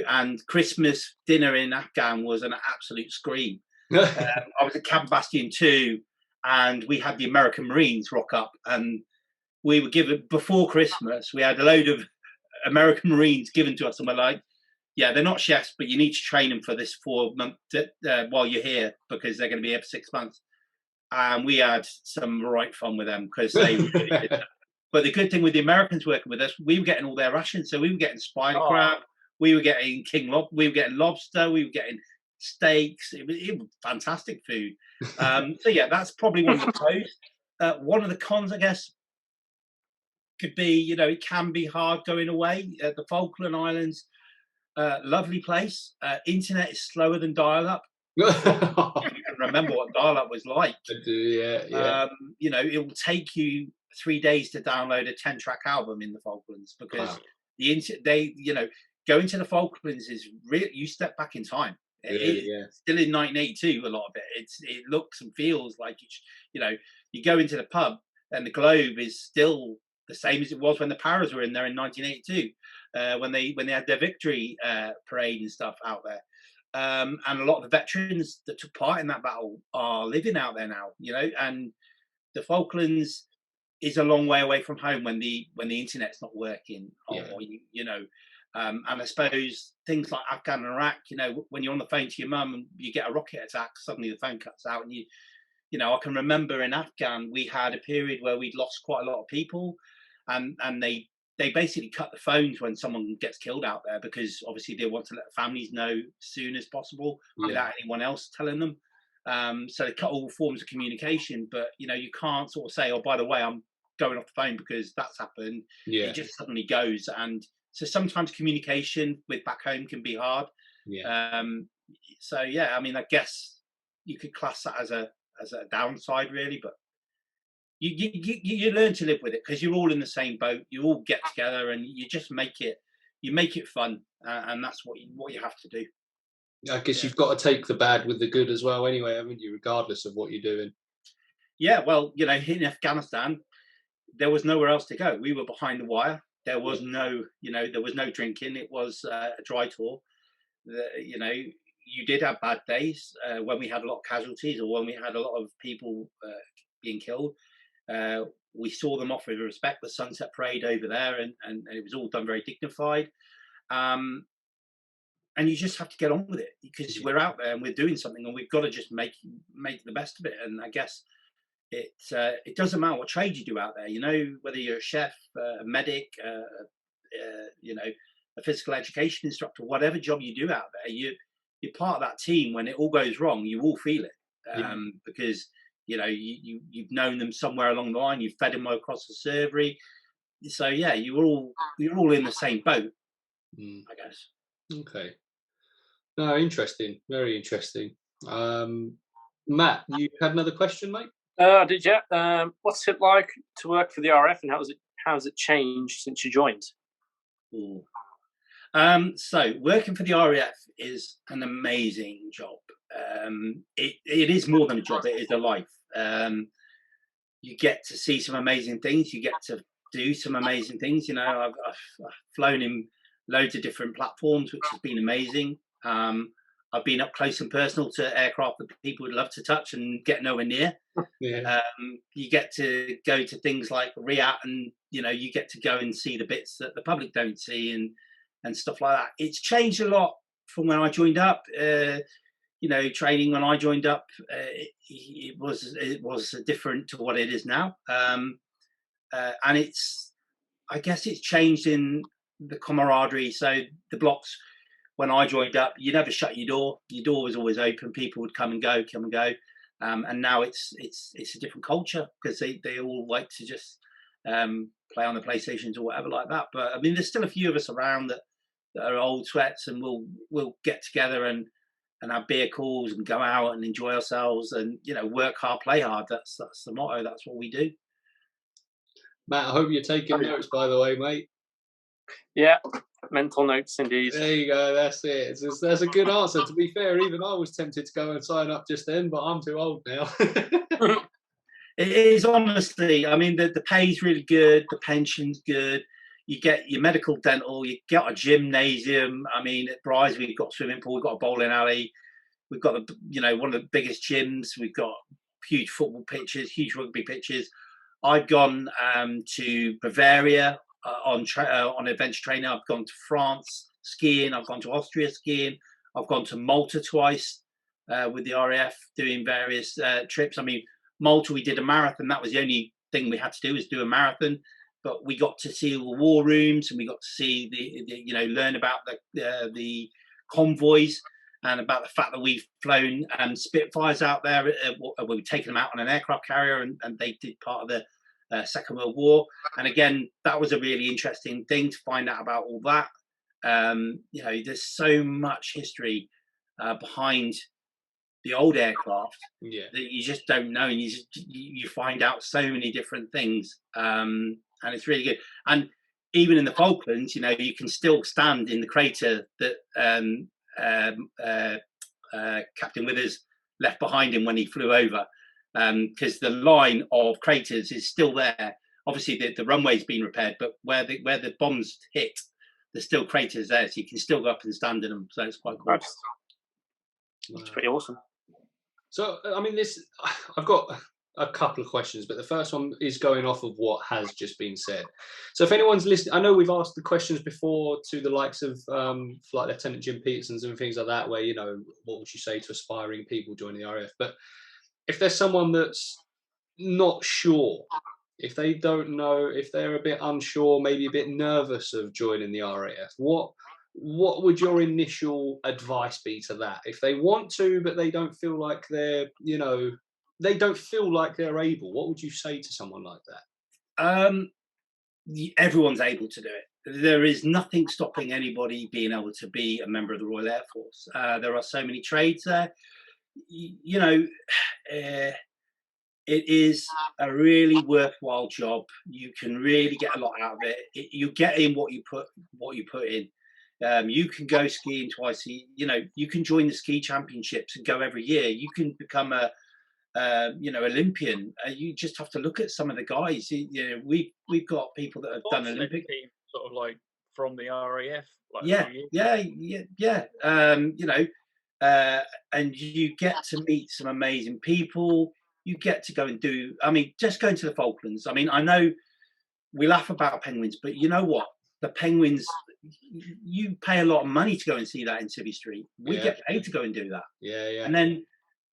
And Christmas dinner in Afghan was an absolute scream. I was at Camp Bastion 2, and we had the American Marines rock up, and we were given, before Christmas, we had a load of American Marines given to us, and we're like, yeah, they're not chefs, but you need to train them for this 4 month while you're here, because they're going to be here for 6 months. and we had some right fun with them because they really did that. But the good thing with the Americans working with us, we were getting all their rations. So we were getting spider crab, we were getting we were getting lobster, we were getting steaks. It was fantastic food. So yeah, that's probably one of the pros. One of the cons, I guess, could be, it can be hard going away. The Falkland Islands, lovely place. Internet is slower than dial-up. You can remember what dial-up was like. I do, yeah. It will take you 3 days to download a 10-track album in the Falklands because going to the Falklands is really, you step back in time. Still in 1982, a lot of it looks and feels like you go into the pub and the globe is still the same as it was when the Paras were in there in 1982, when they had their victory parade and stuff out there. And a lot of the veterans that took part in that battle are living out there now, and the Falklands is a long way away from home when the internet's not working, and I suppose things like Afghan and Iraq, when you're on the phone to your mum and you get a rocket attack, suddenly the phone cuts out, and I can remember in Afghan we had a period where we'd lost quite a lot of people, and they basically cut the phones when someone gets killed out there because obviously they want to let the families know as soon as possible without anyone else telling them. So they cut all forms of communication, but you can't sort of say, oh, by the way, I'm going off the phone because that's happened. It just suddenly goes, and so sometimes communication with back home can be hard. So yeah, I mean, I guess you could class that as a downside, really, but you learn to live with it because you're all in the same boat. You all get together and you just make it fun, and that's what you have to do. I guess you've got to take the bad with the good as well, anyway, haven't you? Regardless of what you're doing. Yeah, well, in Afghanistan, there was nowhere else to go. We were behind the wire. There was no drinking. It was a dry tour. You did have bad days when we had a lot of casualties or when we had a lot of people being killed. We saw them off with respect, the Sunset Parade over there, and it was all done very dignified. And you just have to get on with it because we're out there and we're doing something, and we've got to just make the best of it. And I guess it doesn't matter what trade you do out there. Whether you're a chef, a medic, a physical education instructor, whatever job you do out there, you're part of that team. When it all goes wrong, you will feel it because you've known them somewhere along the line. You've fed them across the servery, so yeah, you're all in the same boat. I guess. Okay. No, interesting. Very interesting. Matt, you had another question, mate? Did you? What's it like to work for the RF, and how has it changed since you joined? So working for the RAF is an amazing job. It is more than a job; it is a life. You get to see some amazing things. You get to do some amazing things. I've flown in loads of different platforms, which has been amazing. I've been up close and personal to aircraft that people would love to touch and get nowhere near. You get to go to things like RIAT, and you get to go and see the bits that the public don't see and stuff like that. It's changed a lot from when I joined up. Training when I joined up, it was different to what it is now, and I guess it's changed in the camaraderie. So the blocks, when I joined up, you never shut your door. Your door was always open. People would come and go. And now it's a different culture because they all like to just play on the PlayStations or whatever like that. But I mean, there's still a few of us around that are old sweats, and we'll get together and have beer calls and go out and enjoy ourselves and work hard, play hard. That's the motto. That's what we do. Matt, I hope you're taking notes, by the way, mate. Yeah, mental notes indeed. There you go. That's it. That's a good answer. To be fair, even I was tempted to go and sign up just then, but I'm too old now. It is, honestly. I mean, the pay's really good. The pension's good. You get your medical, dental. You get a gymnasium. I mean, at Bryce, we've got a swimming pool. We've got a bowling alley. We've got one of the biggest gyms. We've got huge football pitches, huge rugby pitches. I've gone to Bavaria on adventure training. I've gone to France skiing. I've gone to Austria skiing. I've gone to Malta twice with the RAF doing various trips. I mean, Malta, we did a marathon. That was the only thing we had to do, was do a marathon. But we got to see all the war rooms, and we got to see learn about the convoys, and about the fact that we've flown Spitfires out there. We've taken them out on an aircraft carrier, and they did part of the Second World War. And again, that was a really interesting thing to find out about all that. There's so much history behind the old aircraft that you just don't know, and you find out so many different things, and it's really good. And even in the Falklands, you can still stand in the crater that Captain Withers left behind him when he flew over, because the line of craters is still there. Obviously the runway's been repaired, but where the bombs hit, there's still craters there, so you can still go up and stand in them. So it's quite cool. That's pretty awesome. So, I mean, I've got a couple of questions, but the first one is going off of what has just been said. So if anyone's listening, I know we've asked the questions before to the likes of Flight Lieutenant Jim Peterson's and things like that, where, what would you say to aspiring people joining the RAF? But if there's someone that's not sure, if they don't know, if they're a bit unsure, maybe a bit nervous of joining the RAF, what would your initial advice be to that? If they want to, but they don't feel like they're able, what would you say to someone like that? Everyone's able to do it. There is nothing stopping anybody being able to be a member of the Royal Air Force. There are so many trades there. It is a really worthwhile job. You can really get a lot out of it. You get in what you put in. You can go skiing twice. You can join the ski championships and go every year. You can become a Olympian. You just have to look at some of the guys. We've got people that have done Olympic, sort of like from the RAF. And you get to meet some amazing people. You get to go and do. I mean, just going to the Falklands. I mean, I know we laugh about penguins, but you know what? The penguins, you pay a lot of money to go and see that in Civvy Street. We get paid to go and do that. Yeah. And then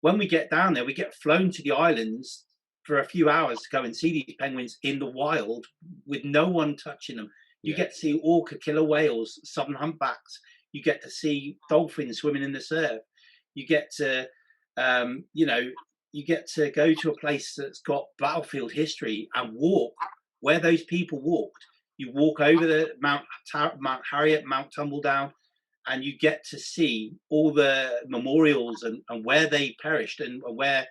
when we get down there, we get flown to the islands for a few hours to go and see these penguins in the wild with no one touching them. You get to see orca, killer whales, southern humpbacks. You get to see dolphins swimming in the surf. You get to, you get to go to a place that's got battlefield history and walk where those people walked. You walk over the Mount Harriet, Mount Tumbledown, and you get to see all the memorials and where they perished, and where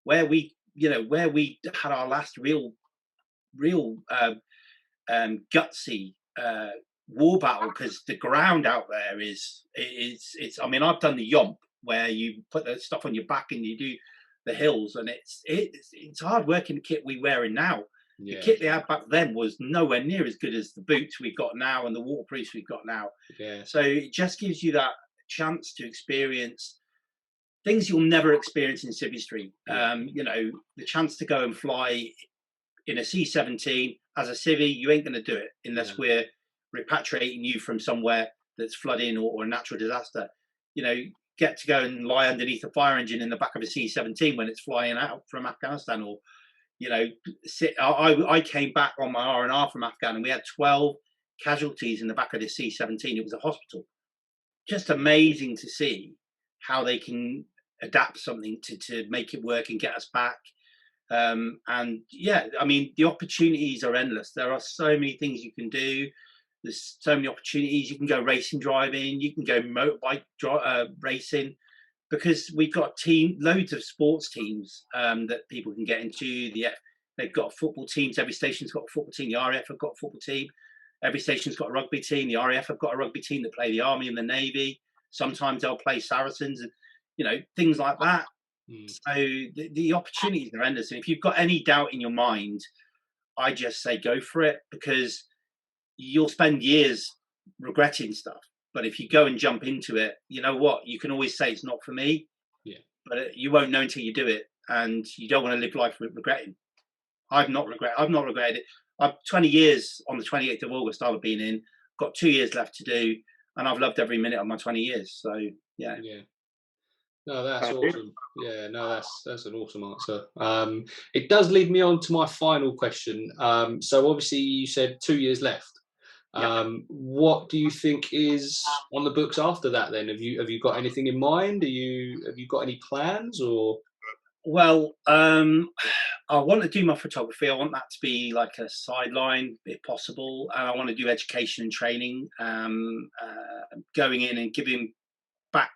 we had our last real gutsy war battle, because the ground out there is I mean, I've done the yomp where you put the stuff on your back and you do the hills, and it's hard work in the kit we're wearing now. The kit they had back then was nowhere near as good as the boots we've got now and the waterproofs we've got now. So it just gives you that chance to experience things you'll never experience in Civvy Street. The chance to go and fly in a C-17 as a civvy, you ain't going to do it unless we're repatriating you from somewhere that's flooding or a natural disaster. Get to go and lie underneath a fire engine in the back of a C-17 when it's flying out from Afghanistan, or I came back on my R&R from Afghan, and we had 12 casualties in the back of the C-17. It was a hospital. Just amazing to see how they can adapt something to make it work and get us back. I mean, the opportunities are endless. There are so many things you can do. There's so many opportunities. You can go racing driving. You can go motorbike racing, because we've got loads of sports teams that people can get into. They've got football teams. Every station's got a football team. The RAF have got a football team. Every station's got a rugby team. The RAF have got a rugby team that play the Army and the Navy. Sometimes they'll play Saracens, and things like that. So the opportunities are endless. And if you've got any doubt in your mind, I just say go for it, because you'll spend years regretting stuff. But if you go and jump into it, you know what? You can always say it's not for me. But you won't know until you do it, and you don't want to live life regretting. I've not regretted it. I've 20 years on the 28th of August I'll have been in. Got 2 years left to do, and I've loved every minute of my 20 years. So yeah. No, that's awesome. Yeah, no, that's an awesome answer. It does lead me on to my final question. So obviously you said 2 years left. What do you think is on the books after that? Then have you got anything in mind? Have you got any plans or? Well, I want to do my photography. I want that to be like a sideline, if possible, and I want to do education and training, going in and giving back.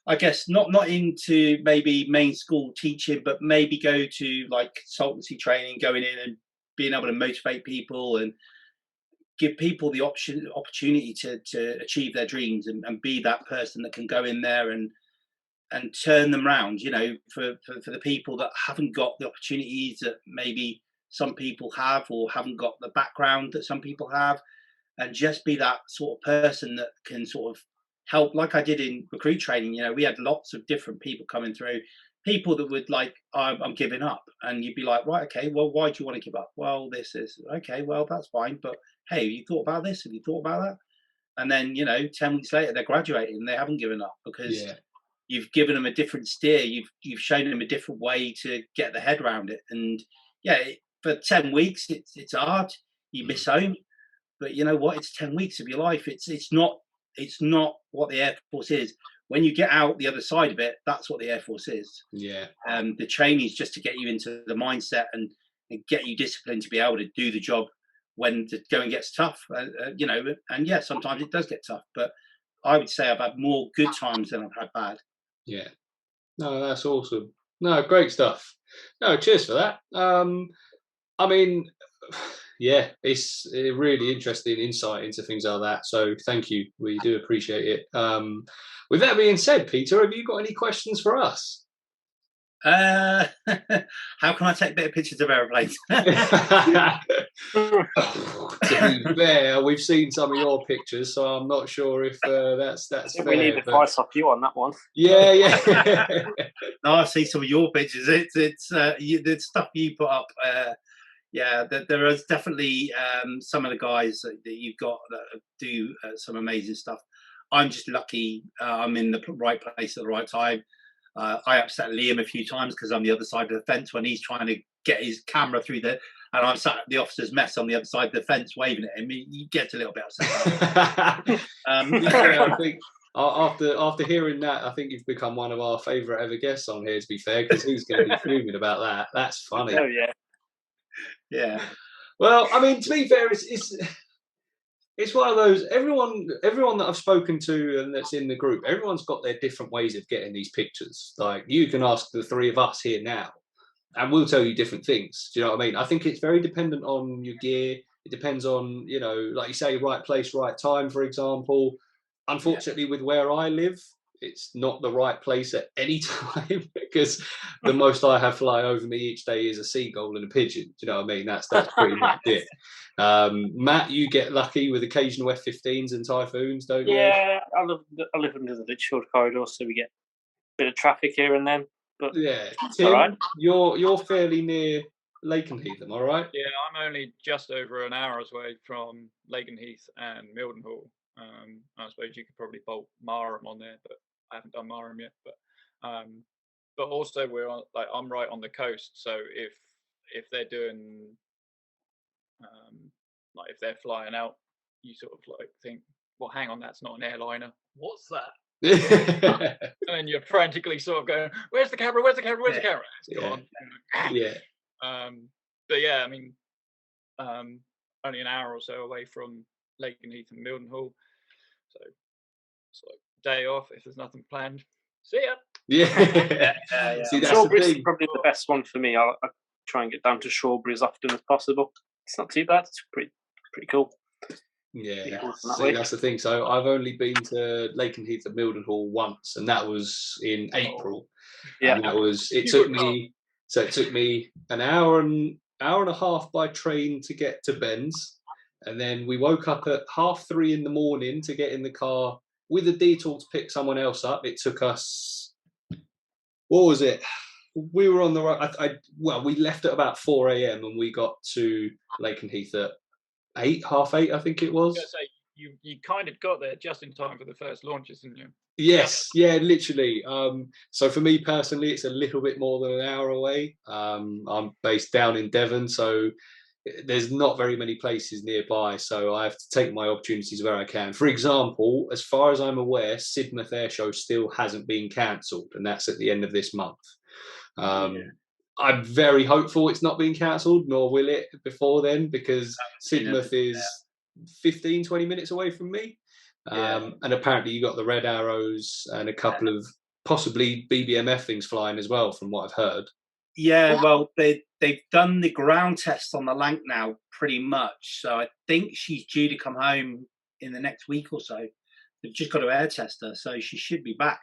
I guess not into maybe main school teaching, but maybe go to like consultancy training, going in and being able to motivate people and give people the opportunity to achieve their dreams and be that person that can go in there and turn them around, you know, for the people that haven't got the opportunities that maybe some people have or haven't got the background that some people have, and just be that sort of person that can sort of help, like I did in recruit training. You know, we had lots of different people coming through, people that would like, I'm giving up. And you'd be like, right, okay, well, why do you want to give up? Well, this is, okay, well, that's fine. But hey, have you thought about this? Have you thought about that? And then, you know, 10 weeks later, they're graduating and they haven't given up because you've given them a different steer. You've shown them a different way to get their head around it. And yeah, for 10 weeks, it's hard. You miss home, but you know what? It's 10 weeks of your life. It's not what the Air Force is. When you get out the other side of it, that's what the Air Force is. Yeah. The training is just to get you into the mindset and get you disciplined to be able to do the job when the going gets tough. You know, and yeah, sometimes it does get tough, but I would say I've had more good times than I've had bad. Yeah. No, that's awesome. No, great stuff. No, cheers for that. I mean, yeah, it's a really interesting insight into things like that. So thank you. We do appreciate it. With that being said, Peter, have you got any questions for us? How can I take better pictures of aeroplanes? To be fair, we've seen some of your pictures, so I'm not sure if that's fair. We need advice off you on that one. Yeah. No, I see some of your pictures. It's the stuff you put up. Yeah, there is definitely some of the guys that you've got that do some amazing stuff. I'm just lucky. I'm in the right place at the right time. I upset Liam a few times because I'm the other side of the fence when he's trying to get his camera through and I'm sat at the officer's mess on the other side of the fence waving at him. He gets a little bit upset. I think after hearing that, I think you've become one of our favourite ever guests on here, to be fair, because who's going to be fuming about that? That's funny. Oh, yeah. Yeah. Well, I mean, to be fair, it's one of those. Everyone that I've spoken to and that's in the group, everyone's got their different ways of getting these pictures. Like, you can ask the three of us here now, and we'll tell you different things. Do you know what I mean? I think it's very dependent on your gear. It depends on, you know, like you say, right place, right time, for example. Unfortunately, with where I live, it's not the right place at any time because the most I have flying over me each day is a seagull and a pigeon. Do you know what I mean? That's pretty much it. Matt, you get lucky with occasional F-15s and typhoons, don't you? Yeah, I live under the short corridor, so we get a bit of traffic here and then. But yeah, Tim, all right. You're fairly near Lakenheath, am I right? Yeah, I'm only just over an hour's way from Lakenheath and Mildenhall. I suppose you could probably bolt Marham on there, but I haven't done Marham yet. But also we're on, like, I'm right on the coast, so if they're doing like if they're flying out, you sort of like think, well, hang on, that's not an airliner. What's that? And then you're frantically sort of going, where's the camera? Where's the camera? Where's the camera? It's gone. Yeah. But yeah, I mean, only an hour or so away from Lakenheath and Mildenhall, so it's like day off if there's nothing planned. See ya. Yeah. See, that's Shawbury's probably the best one for me. I try and get down to Shawbury as often as possible. It's not too bad. It's pretty cool. Yeah, see, that's the thing. So I've only been to Lakenheath and Mildenhall once, and that was in April. Yeah, and it took me an hour and a half by train to get to Ben's, and then we woke up at 3:30 in the morning to get in the car with a detour to pick someone else up. It took us, what was it? We were on the right. We left at about 4 a.m. and we got to Lakenheath at 8:30, I think it was. I was gonna say, you kind of got there just in time for the first launches, didn't you? Yes, yeah, literally. So for me personally, it's a little bit more than an hour away. I'm based down in Devon, so there's not very many places nearby. So I have to take my opportunities where I can. For example, as far as I'm aware, Sidmouth Airshow still hasn't been cancelled, and that's at the end of this month. I'm very hopeful it's not being cancelled, nor will it before then, because Sidmouth is 15, 20 minutes away from me. And apparently you got the red arrows and a couple of possibly BBMF things flying as well, from what I've heard. Yeah, well, they've done the ground test on the Lank now, pretty much. So I think she's due to come home in the next week or so. They've just got to air test her, so she should be back.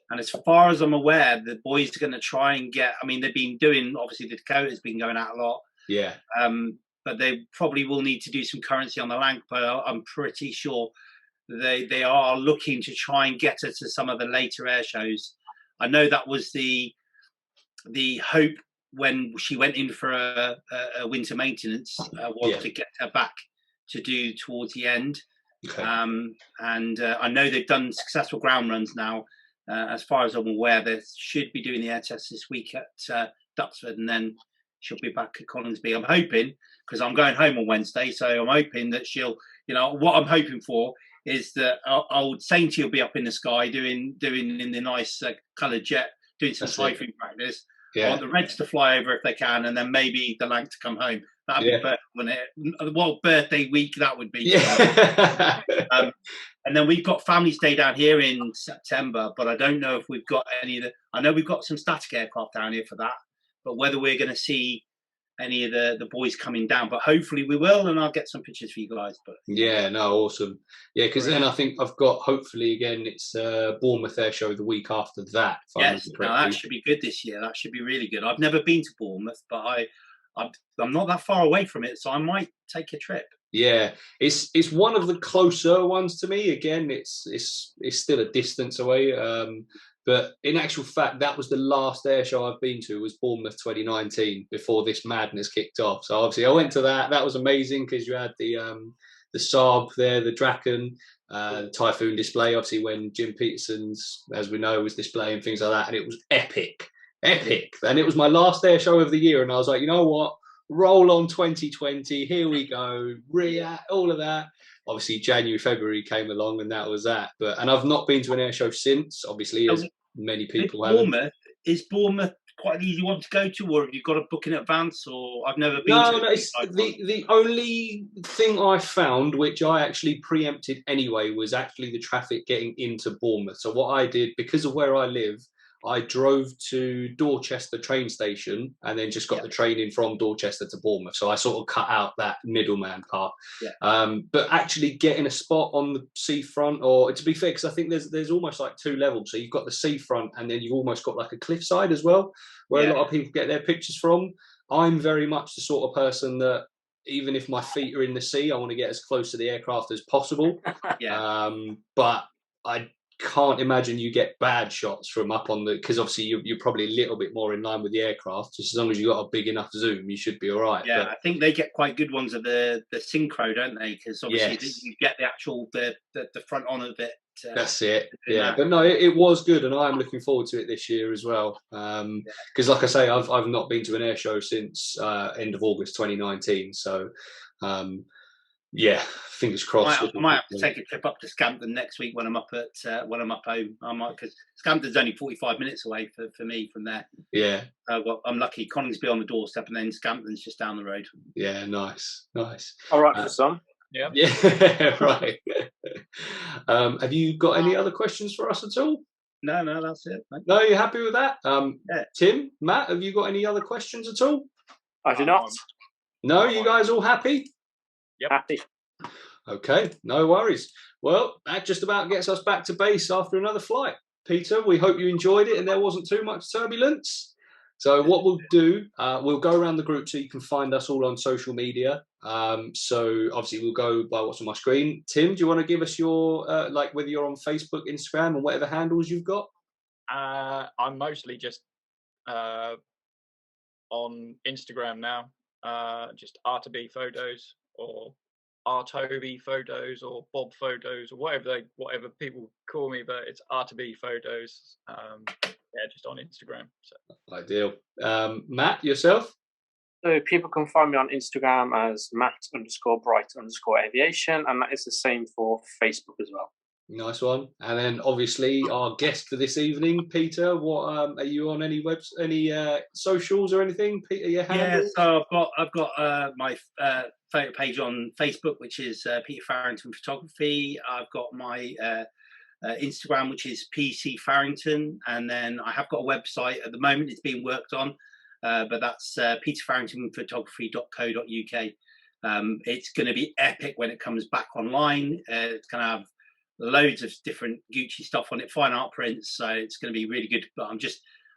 And as far as I'm aware, the boys are going to try and get. I mean, they've been doing, obviously the Dakota's been going out a lot. Yeah. But they probably will need to do some currency on the Lank. But I'm pretty sure they are looking to try and get her to some of the later air shows. I know that was the hope when she went in for a winter maintenance was to get her back to do towards the end. Okay. And I know they've done successful ground runs now. As far as I'm aware, they should be doing the air test this week at Duxford, and then she'll be back at Coningsby. I'm hoping, because I'm going home on Wednesday, so I'm hoping that she'll, what I'm hoping for is that old Sainty will be up in the sky doing in the nice coloured jet, doing some typhoon practice. I want the Reds to fly over if they can, and then maybe the Lank to come home. That'd be perfect, wouldn't it? What birthday week that would be. Yeah. And then we've got Family Day down here in September, but I don't know if we've got any of the. I know we've got some static aircraft down here for that, but whether we're going to see any of the boys coming down, but hopefully we will, and I'll get some pictures for you guys. But yeah, no, awesome. Yeah, because then I think I've got, hopefully again, it's Bournemouth Air Show the week after that. Yes, that should be good this year. That should be really good. I've never been to Bournemouth, but I'm not that far away from it, so I might take a trip. Yeah, it's one of the closer ones to me. Again, it's still a distance away. But in actual fact, that was the last air show I've been to, was Bournemouth 2019, before this madness kicked off. So obviously I went to that. That was amazing, because you had the Saab there, the Draken, Typhoon display, obviously when Jim Peterson's, as we know, was displaying things like that. And it was epic. And it was my last air show of the year. And I was like, you know what? Roll on 2020. Here we go. All of that. Obviously, January, February came along, and that was that. And I've not been to an air show since, obviously, as many people have. Is Bournemouth quite an easy one to go to, or have you got to book in advance? Or I've never been. No, it's the only thing I found, which I actually preempted anyway, was actually the traffic getting into Bournemouth. So what I did, because of where I live, I drove to Dorchester train station and then just got the train in from Dorchester to Bournemouth. So I sort of cut out that middleman part. Yeah. But actually getting a spot on the seafront, or to be fair, because I think there's almost like two levels. So you've got the seafront, and then you've almost got like a cliffside as well, where a lot of people get their pictures from. I'm very much the sort of person that, even if my feet are in the sea, I want to get as close to the aircraft as possible. But I can't imagine you get bad shots from up on the, because obviously you're probably a little bit more in line with the aircraft. Just as long as you've got a big enough zoom, you should be all right. Yeah, but I think they get quite good ones of the synchro, don't they? Because obviously you get the actual the front on of it. That's it. Yeah, but no, it was good, and I'm looking forward to it this year as well. Because, like I say, I've not been to an air show since end of August 2019. So. Yeah, fingers crossed. I might have to take a trip up to Scampton next week when I'm up home. I might, because Scampton's only 45 minutes away for me from there. Yeah. Well, I'm lucky. Coningsby on the doorstep, and then Scampton's just down the road. Yeah, nice. All right for some. Yeah. Yeah, right. Have you got any other questions for us at all? No, that's it. No, you're happy with that? Tim, Matt, have you got any other questions at all? I do not. No, you guys all happy? Yep. Happy. Okay, no worries. Well, that just about gets us back to base after another flight. Peter, we hope you enjoyed it and there wasn't too much turbulence. So what we'll do, we'll go around the group so you can find us all on social media. So obviously we'll go by what's on my screen. Tim, do you want to give us your, like whether you're on Facebook, Instagram, and whatever handles you've got? I'm mostly just on Instagram now, just R2B photos or Toby Photos or Bob Photos or whatever people call me, but it's R2B Photos. Yeah, just on Instagram. So. Ideal. Matt, yourself? So people can find me on Instagram as Matt_Bright_Aviation, and that is the same for Facebook as well. Nice one. And then obviously our guest for this evening, Peter. What are you on any socials or anything? Peter, your handles? Yeah, so I've got my photo page on Facebook, which is Peter Farrington Photography. I've got my Instagram, which is PC Farrington, and then I have got a website at the moment. It's being worked on, but that's peterfarringtonphotography.co.uk. It's going to be epic when it comes back online. It's going to have loads of different Gucci stuff on it, fine art prints, so it's going to be really good. But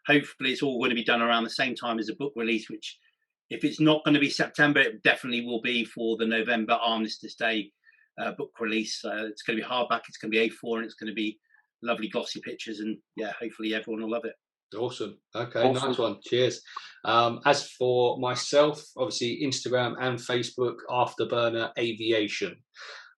hopefully it's all going to be done around the same time as the book release, which if it's not going to be September, it definitely will be for the November Armistice Day book release. It's going to be hardback, it's going to be A4, and it's going to be lovely glossy pictures, and yeah, hopefully everyone will love it. Awesome. Okay, nice one. Cheers. As for myself, obviously Instagram and Facebook, Afterburner Aviation.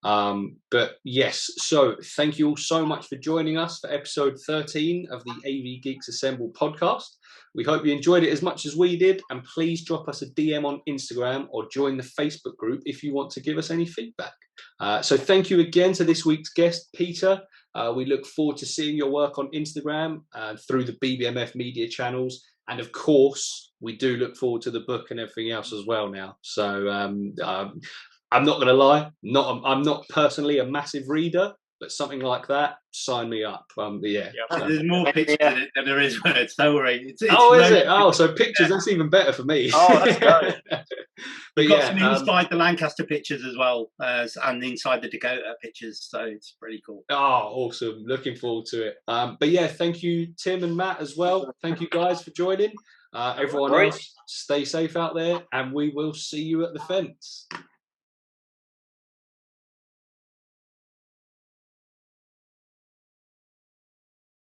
But yes, so thank you all so much for joining us for episode 13 of the AvGeeksAssemble podcast. We hope you enjoyed it as much as we did, and please drop us a DM on Instagram or join the Facebook group if you want to give us any feedback. So thank you again to this week's guest, Peter. We look forward to seeing your work on Instagram and through the BBMF media channels. And of course, we do look forward to the book and everything else as well now. So I'm not going to lie, I'm not personally a massive reader, but something like that, sign me up. Yeah. So. There's more pictures in it than there is words. Don't worry. It's is it? Oh, so pictures. That's even better for me. Oh, that's great. We've got some inside the Lancaster pictures as well, and inside the Dakota pictures. So it's pretty cool. Oh, awesome! Looking forward to it. But yeah, thank you, Tim and Matt, as well. Thank you guys for joining. Everyone else, stay safe out there, and we will see you at the fence.